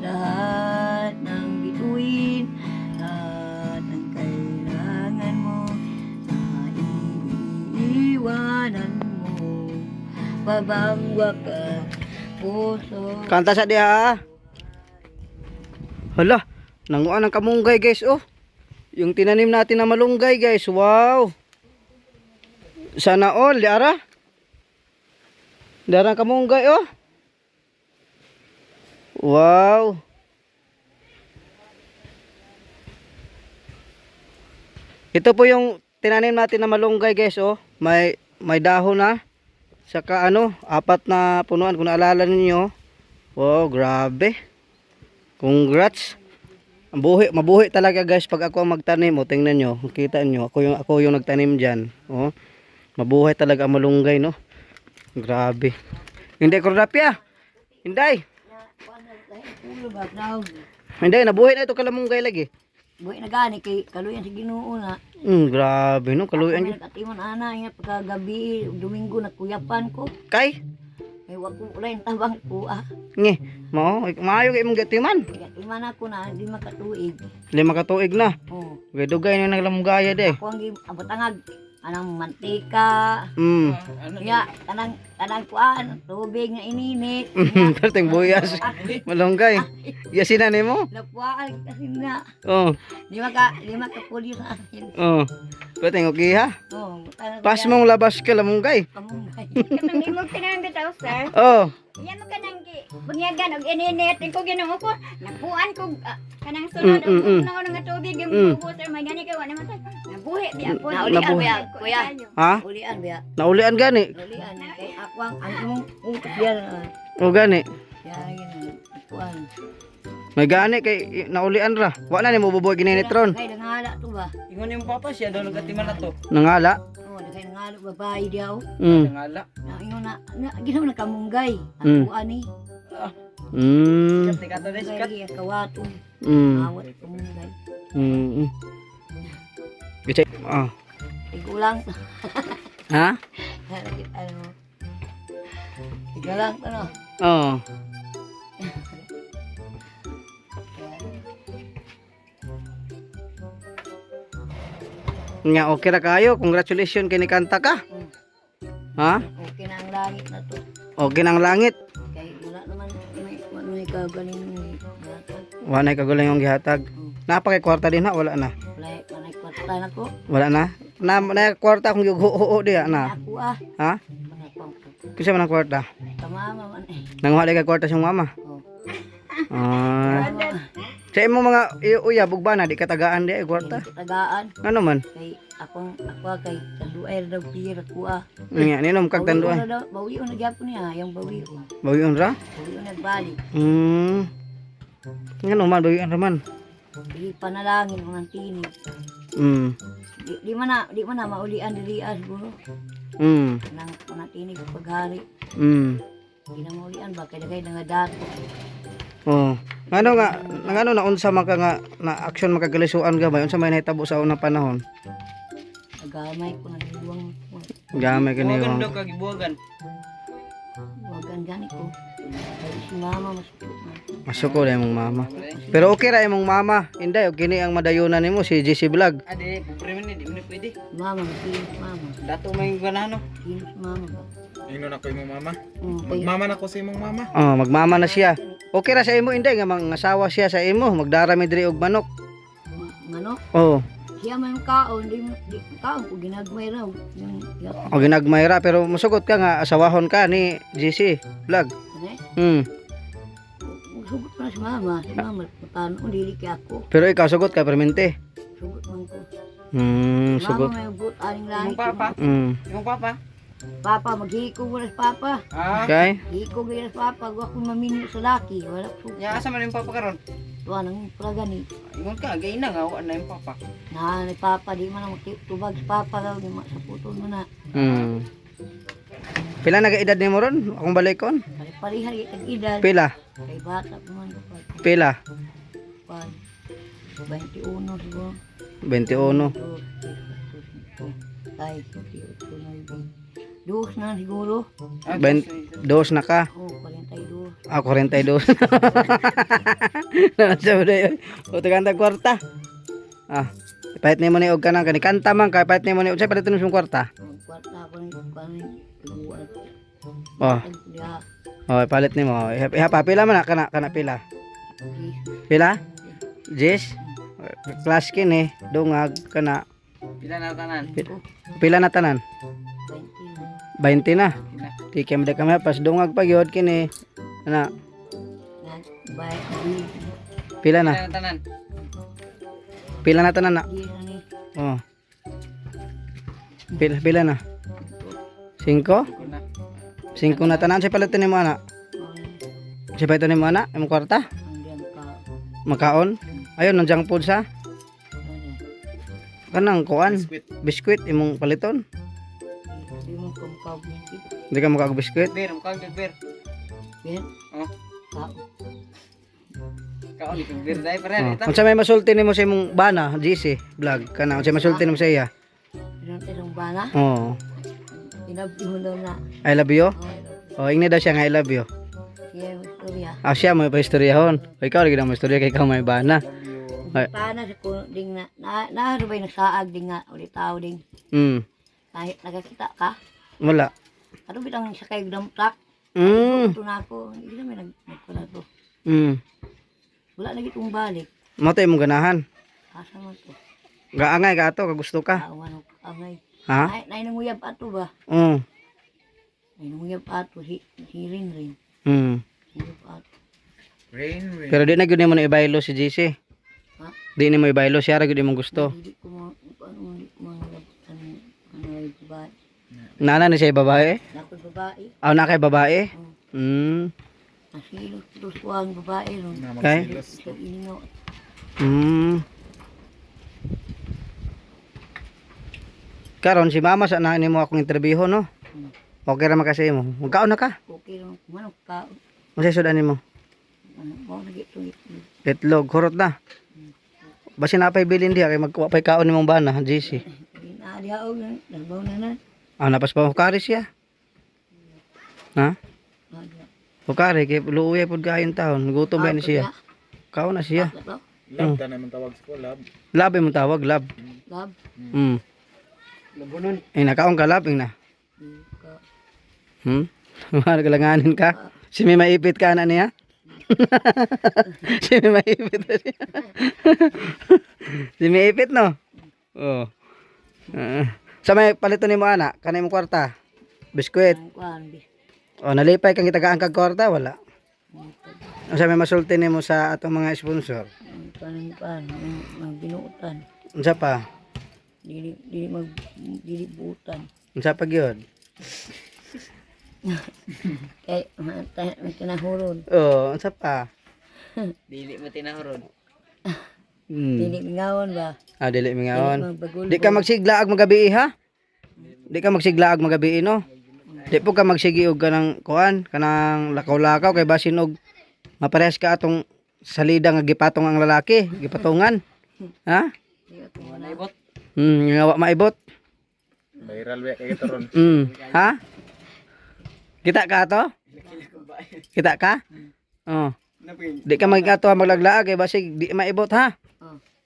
Lahat ng bituin, lahat ng kailangan mo, iiwanan mo, pabangwa ka, puso. Kanta sa diha. Hala, nanguan ang kamunggay guys, oh. Yung tinanim natin na malunggay guys, wow. Sana all, diara. Diara ang kamunggay, oh. Wow. Ito po yung tinanim natin na malunggay guys, oh. May dahon na. Saka ano, 4 na punuan kung naalala ninyo. Wow, grabe. Congrats. Mabuhi talaga guys pag ako ang magtanim. O tingnan nyo, makita nyo, ako yung nagtanim diyan. Oh. Mabuhay talaga ang malunggay, no. Grabe. Hindi Cordapia. Hindi. Ulo ba daw? Hindi nabuhay na ito kalamunggay lagi. Buhay na gani kay kaluyan sa Ginoo na. Grabe no, kaluyan Ako yun. nagkatimon ana nga pagkagabi Domingo nagkuyapan ko. Kay, Kay wa ko ulay tabang ko nge, maayo kay mong gatiman. Kaya iman ako na di makatuig. 5 ka tuig na. Oh. Kay dugay na naglamunggaya de. Ako ang abotangag anang mantika. Ano? Ya kanang kuan tubig nga ininit. Perting buyas. Malunggay. Yasin na nimo? Napuan kasi na. Oh. Di maka puli sa akin. Oh. Perting okay ha. Oh, Pas mong labas ka lamunggay. kamunggay. Katong imong tinang bitaw sir. Oh. Iya mo kanang bunyagan og ininit ko Ginoo ko. Napuan ko kanang sunod og kuno nga tubig yung bubo sir may gani kay wala man nabuhi biya po. Naulian Nabuhi. biya, kuya. Ha? Ulian biya. Naulian gani. Ulian kay ako ang imong utos yan. O gani. Kaya yun. kuan. May gani kay naulian ra. Wa na ni mo bubuhay gininitron. Kay nangala to ba? Ingon yung papa siya daw nagatiman na to. Nangala. Oh, kay nangala babae diaw. Nangala. Na ingon na ginaw na kamunggay. Mm. Ako ani. Sikat ka to sikat. Kay kawato. Mm. Awat kamunggay. Mm. Ito. Ah. Igulang. Ha? Ano? Igulang ano? Oo. Nga okay ra kayo. Congratulations kay ni kanta ka. Ha? Okay na ang langit na to. Okay nang langit. Kay wala naman may kagaling ni yata. Wala na kagulang yung gihatag. Napakay kwarta din ha, wala na. Wala panay kwarta na ko. Wala na. Na kwarta kung yugo di na. Ako Ha? Panay pang Kasi man ang kwarta. tamama man eh. Nanguha ka kwarta siyang mama. Oh. Ah. Sa imo mga uya bugbana di katagaan di ay kwarta. Tagaan Ano man? kay ako kay tanduay daw pira ko ah. Nga ninom kag tanduan. Bawi na gyapon niya, yung bawi ko. Bawion ra? Bawi nagbalik. Ngano man bawion ra man. Di panalangin ko ng tinig. Di man na maulian diri siguro. Nang tinig paghari. Di na maulian ba kay dagay nga dato. Oh. Ngano na unsa man ka nga na action makagalisuan ka ba unsa may nahitabo sa unang panahon? Agamay ko na gibuwang ko. Gamay kani Buwagan yung daw kagibuwagan. Wagan gani ko. Ay si mama masuko na imong mama. Pero okay ra imong mama. Inday okay ni ang madayunan nimo si JC Vlog. Ade, pobre man di man pwede. Mama, kinis mama. Dato may ganano. Kinis mama ba? Ingnon ako imong mama. Kay Magmama na ko sa imong mama. Oh, magmama na siya. Okay ra sa imo inday nga mangasawa siya sa imo, magdarami diri og manok. manok. Oh, Siya may kaon, di kaon ko ginagmay raw. Yung o ginagmay ra pero masugot ka nga asawahon ka ni JC Vlog. ano sugot pa na si mama. Si mama, matano, dili kay ako. Pero ikaw sugot ka permente. Sugot man ko. Sugot. Mama may ugot, aling Imong langit. papa. Mm. Imong papa. Papa, maghihiko mo na sa papa. Ah. Okay. Hiko mo na sa papa. Huwag akong maminyo sa laki. Wala ko. Ya asa man yung papa karon? Tuwa nang pragani. Ingon ka, gay na nga wa na yung papa. Na ni papa, di man ang tubag sa papa daw. Di man sa puton mo na. Pila na ka edad nimo ron? Akong balikon. Pari-parihan ang edad. Pila? Kay bata pa man. Pila? 21 siguro. 21. Ay, dos na siguro. Dos na ka. Oh, 42. Ah, 42. Sabi na yun. Utugan tag kwarta. Ah, ipahit nimo ni og kanang kani kanta man kay pahit nimo ni og say palit nimo kwarta. Kwarta ko ni buwan. Oh, Dia, oh palit nimo. Ihapa pila man na kana pila. Pila? Jess. Class kini dungag kana Pila na tanan. pila na tanan? 20. 20 na. Tikem de kami pas dungag pa gyud kini. Ana, Bay, pila Pila na? na tanan. Pila na tanan na? di na ni. Oh. Pila na? 5? Ko na. 5 na tanan sa palitan nimo ana. Sa palitan nimo ana, imong kwarta? Ang diyan ka. Makaon? Ayun nang junk food sa kanang kuan, biskwit imong paliton. Di mo kung kabukit. Hindi ka makag biskwit. Ber, mukha kag ber. Yan. Oh. Kao. Kaon kag ber dai pare Oh. dito. Unsa may masulti nimo sa imong bana, GC Vlog kana unsa may masulti nimo sa iya? Ilang isang bana. Oh. Inabi mo daw na. I love you. Oh, Oh, ingni daw siya nga I love you. siya yung istorya. Ah, siya may paistoryahon. O ikaw lagi na may istorya kay ikaw may bana. Ay. Paano sa kuno ding na harubay nagsaag ding nga ulit tao ding kahit nagakita ka. Wala. Ano bitang sa kay dump truck. Ito na ako. Hindi na may nagpula to. Wala na gitong balik. Mo tay imong ganahan. Asa man to. Gaangay ka ato, kagusto ka. Awan ko angay. Ha? Nay nanguyab ato ba? Mm. Nay nanguyab ato si Rin. Nanguyab ato. Rain. Pero di na gyud nimo na ibaylo si GC. Ha? Di ni mo ibaylo siya ra gyud imong gusto. Hindi ko ano babae. Nana ni siya babae? Nako babae. Aw na kay babae. Nasilos ko ang babae ron. Na Okay. magsilos to. Ino. Karon si mama sa na nimo akong interview no. Okay ra man kasi mo. Magkaon na ka. Okay ron. Manok ka. Unsay sudan nimo? Mo na gito. Itlog kurot na. Basi na pay bilin diha kay magkuha pay kaon nimong bana, JC. Inaadihaw na. Nagbaw na na. Ah, napas pa hukari siya. Ha? Hukari kay luuya pud kain taon. Gutom ba ni siya? Kaon na siya. Lab ta naman tawag sa ko, lab. Lab mo tawag, lab. Lab. Labunon. Eh nakaon ka lab na. Nagalanganin ka. Si may maipit ka na niya. Si may maipit na siya. Si may ipit no. Oh. Sa may palito ni mo ana, kanay mo kwarta. Biskwit. O nalipay kang itagaan kag kwarta wala. Sa may masulti nimo sa atong mga sponsor. Ang binuutan. Unsa pa? Dili buutan. Unsa pa gyud? Kay may kinahuron. Oh, unsa pa? Dili mo tinahuron. Dili mingawan ba? Ah, dili mingaon. Magbagul. Di ka magsigla ag magabi ha? Di ka magsigla ag magabi no? Di po ka magsigi og kanang kuan, kanang lakaw-lakaw kay basin og maparehas ka atong salida nga gipatong ang lalaki, gipatungan. Ha? Wala ibot. Nga wa maibot. Viral ba kay ron. Ha? Kita ka to? Kita ka? Oh. Di ka magato maglaglaag kay basig di maibot ha?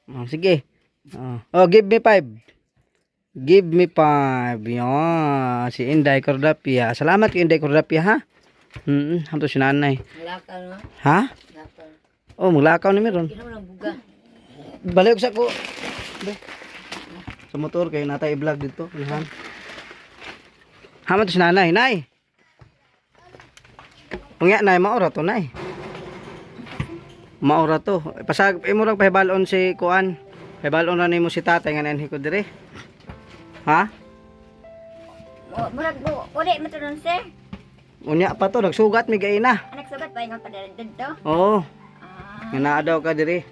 Oh, sige. Oh, give me 5. Give me 5. Yan. Si Inday Cordapia. Salamat kay Inday Cordapia ha. Hamto si nanay. Laka no? Ha? Laka. Oh, maglakaw na meron. Kino lang buga. Balik sa ko. Be. Sa motor kay natay i-vlog dito. Yan. Hamto si nanay. Nay. Ungya nay maura to nay. Maura to. Pasag imo lang pahibalon si kuan. Pahibalon ra nimo si tatay nga nanhi ko dire. Ha? Murag mo, uli mo to nun, sir. Unya pa to nagsugat mi gay na. Anak sugat pa yung padalad to. Oo. Ah, Nga naa daw ka dire.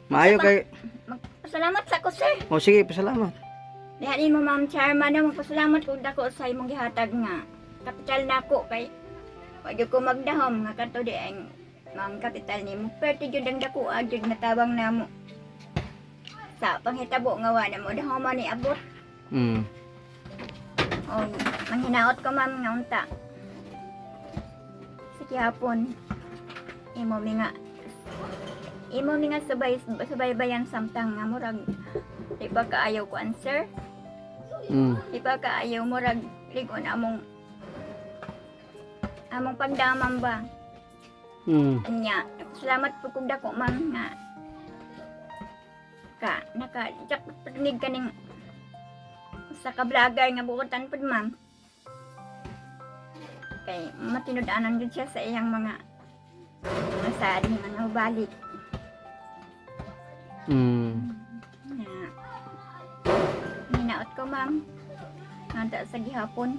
Maayo kay. magpasalamat sa ko, sir. O sige, pasalamat. Dihanin mo, Ma'am Charma, na magpasalamat ko dako sa imong gihatag nga. Kapital na ako kay wag ko magdahom nga kato di ang mga kapital nimo. Perti jud ang dako jud natabang namo. Sa panghitabo nga wa na mo dahom ni abot. O manghinaot ko, ma'am, nga unta. Sige hapon. Imo mi nga subaybayan samtang nga murag di ba kaayaw ko answer? Di ba kaayaw murag ligon among pagdamam ba? Nya, salamat po kung dako, ma'am, nga nakadinig ka ning sa ka-vlogger nga buutan po, ma'am. Kay matinud-anan din siya sa iyang mga nasaan nga balik. Nya, hinaot ko, ma'am. Nanda sa gihapon.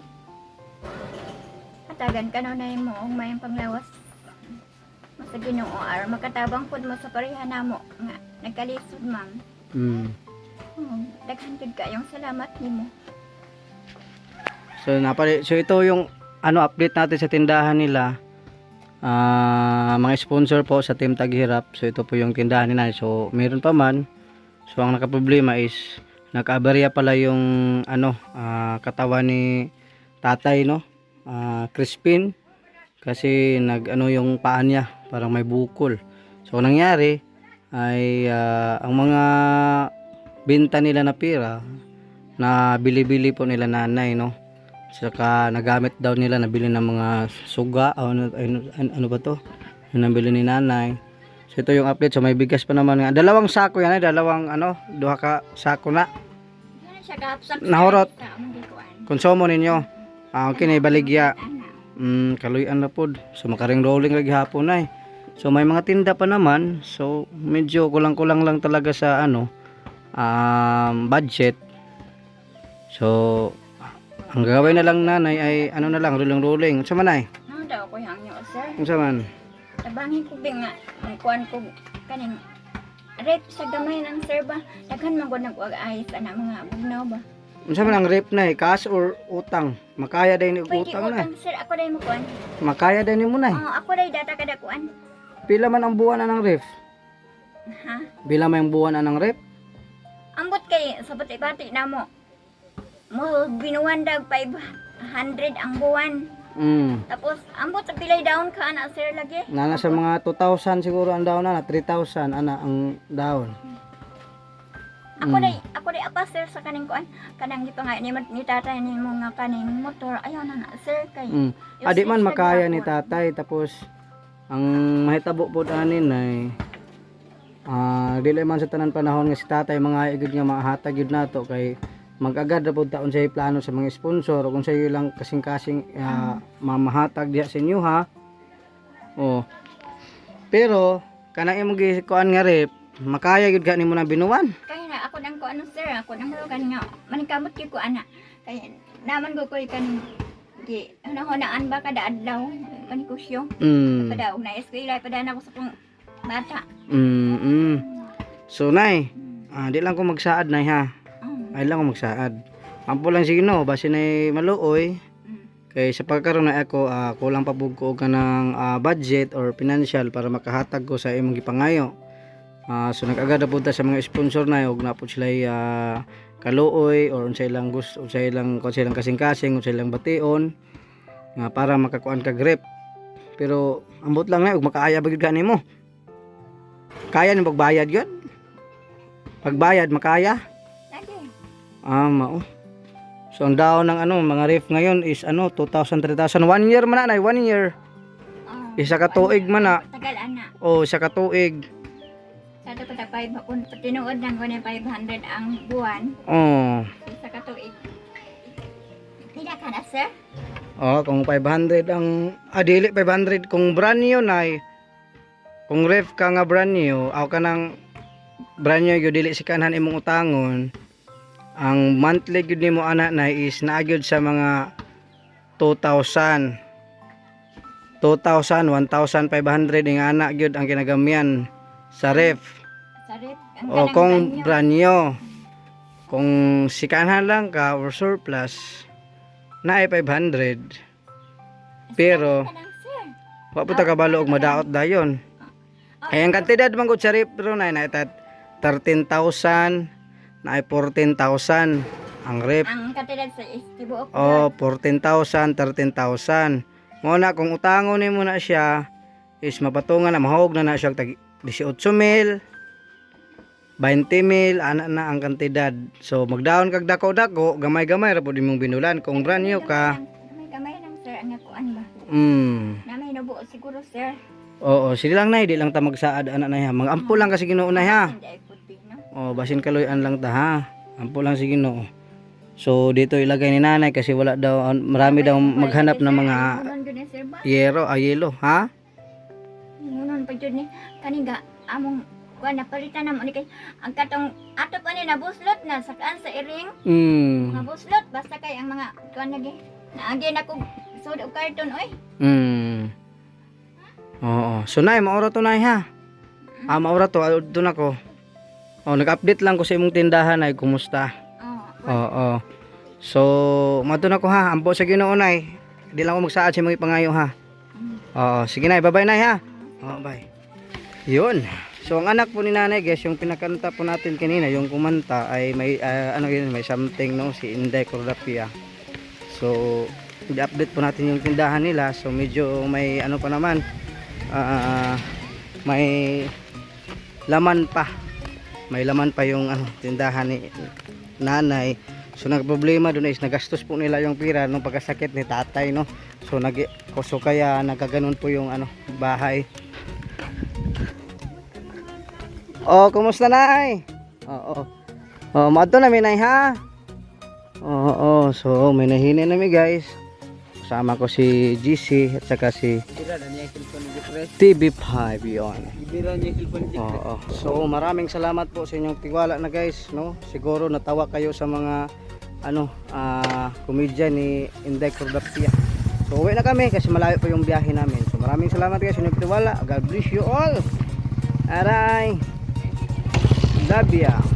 Katagan ka na mo ang mayang panglawas. Masa Ginoo ar makatabang pud mo sa pareha namo nga nagkalisod, ma'am. Daghan jud kayong salamat nimo. So ito yung update natin sa tindahan nila. Mga sponsor po sa Team Taghirap. So ito po yung tindahan nila. So meron pa man. So ang nakaproblema is nag-aberya pala yung katawan ni tatay, no? Crispin kasi yung paa niya parang may bukol. So nangyari ay ang mga binta nila na pira na bili-bili po nila nanay, no? Saka nagamit daw nila, nabili ng mga suga ano ba to, yung nabili ni nanay. So ito yung update. So may bigas pa naman nga, 2 sako yan, duha ka sako na Siya gahapsak nahurot sa among gikuan. konsumo ninyo. Okay na ibaligya. Kaluyan na pod. So makaring rolling lagi hapon ay. So may mga tinda pa naman. So medyo kulang-kulang lang talaga sa budget. So Ang gagawin na lang nanay ay ano na lang, ruling-ruling. Unsa man ay? Ano daw ko hangyo, sir? Unsa man? Tabangin ko bing nga, ang kuan ko kaning rep sa gamay ng sir ba? Daghan man ko nag-ayos na mga bugnaw ba? Unsa man ang rep na cash or utang? Makaya day ni Pwede utang na. utang sir, ako day mo kuan. Makaya day ni mo na. Ako day data kada kuan. Pila man ang buwan na ng ref? Ha? Pila man ang buwan na ng ref? Ambot kay sa bati-bati na mo. Mo binuwan dag 500 ang buwan. Tapos ambot sa pilay down ka ana sir lagi. Nana sa mga 2,000 siguro ang daon na, 3,000 ana ang daon. Ako day apa sir sa kaning kuan. Kanang gito nga ni tatay ni mo nga kaning motor. Ayaw na sir kay. Adi man useless makaya na ni gyapon. tatay tapos ang mahitabo pod anin ay dili man sa tanan panahon nga si tatay mga igid nga mahatag gyud nato kay mag-agad ra pod taon sa plano sa mga sponsor kung sa iyo lang kasing-kasing mamahatag diha sa inyo ha. Oh. Pero kanang imong gikuan nga rep, makaya gyud ka nimo na binuwan. Kaya na ako nang kuan sir, ako nang kan nga manikamot kay ko ana. Kaya naman ko koy kaning di hunahunaan ba kada adlaw kani kusyo. Pada og na eskwela pada na ko sa kong bata. So nay, di lang ko magsaad nay ha. Ay lang ko magsaad. Ampo lang sige no, base nay maluoy. Kay sa pagkaroon na ako, kulang pa bug ko ka ng budget or financial para makahatag ko sa imong gipangayo. So nag-agad na punta sa mga sponsor na og napod sila kaluoy or unsa ilang gusto, unsa ilang kasing-kasing, unsa ilang bation nga para makakuan ka grip. Pero ambot lang na og makaaya ba gyud kanimo? Kaya ni magbayad gyud? Pagbayad makaya? Lagi. Mao. So ang daon ng mga ref ngayon is 2,000, 3,000. 1 year man na, 1 year. Isa ka tuig man na. Tagal ana. Isa ka tuig. Kada pa 5 kun tinuod nang ko 500 ang buwan. Isa ka tuig. Pila ka na sir? Kung 500 ang dili 500 kung brand new nay. Kung ref ka nga brand new, ka nang brand new gyud dili sikanan imong utangon. Ang monthly gyud nimo ana na is naagyod sa mga 2,000, 1,500 ing ana gyud ang kinagamyan sa ref. Sa rep. Kung brand new. Kung sikanan lang ka or surplus na ay 500. Pero wa po ta kabalo og madaot dayon. Kaya ang kantidad man gud sa ref ro na 13,000 na ay 14,000 ang rep. Ang katulad sa istibuok. 14,000, 13,000. Muna kung utangon nimo na siya is mapatungan na mahog na siya tag 18,000, 20,000 ana na ang kantidad. So magdaon kag dako-dako, gamay-gamay ra pud imong binulan kung brand new ka. Gamay lang sir ang kuan ba. Namay nabuo siguro sir. Sige lang nay, di lang ta magsaad ana na ha. Mangampo lang kasi Ginoo na ha. Hindi ay puti no. Basin kaloyan lang ta ha. Ampo lang sige no. So dito ilagay ni nanay kasi wala daw marami daw maghanap ng mga yero, yelo, ha? Ngunon pa jud ni kaniga among kuan napalitan na mo ni kay ang katong ato pa ni nabuslot na sakaan sa iring. Nabuslot basta kay ang mga kuan lagi. Naagi na ko sud og karton oy. So nay maura to nay ha. Maura to adto na ko. Nag-update lang ko sa imong tindahan ay kumusta. So madto na ko ha. Ampo sa Ginoo nay. Di lang ko magsaad sa imong ipangayo ha. Sige nay, bye-bye nay ha. Bye. Yun. So ang anak po ni nanay guys, yung pinakanta po natin kanina, yung kumanta ay may may something no, si Inday Cordapia. So i-update po natin yung tindahan nila. So medyo may pa naman, may laman pa. May laman pa yung tindahan ni nanay. So nagproblema doon is nagastos po nila yung pira nung pagkasakit ni tatay no. So kaya nagkaganon po yung bahay. Kumusta nay? Madto na minay ha. So may nahinin na mi guys. Kasama ko si GC at saka si TV5 yon. So maraming salamat po sa inyong tiwala na guys no. Siguro natawa kayo sa mga komedya ni Inday Cordapia. So uwi na kami kasi malayo pa yung biyahe namin. So maraming salamat guys sa inyong tiwala. God bless you all. Aray. Love ya.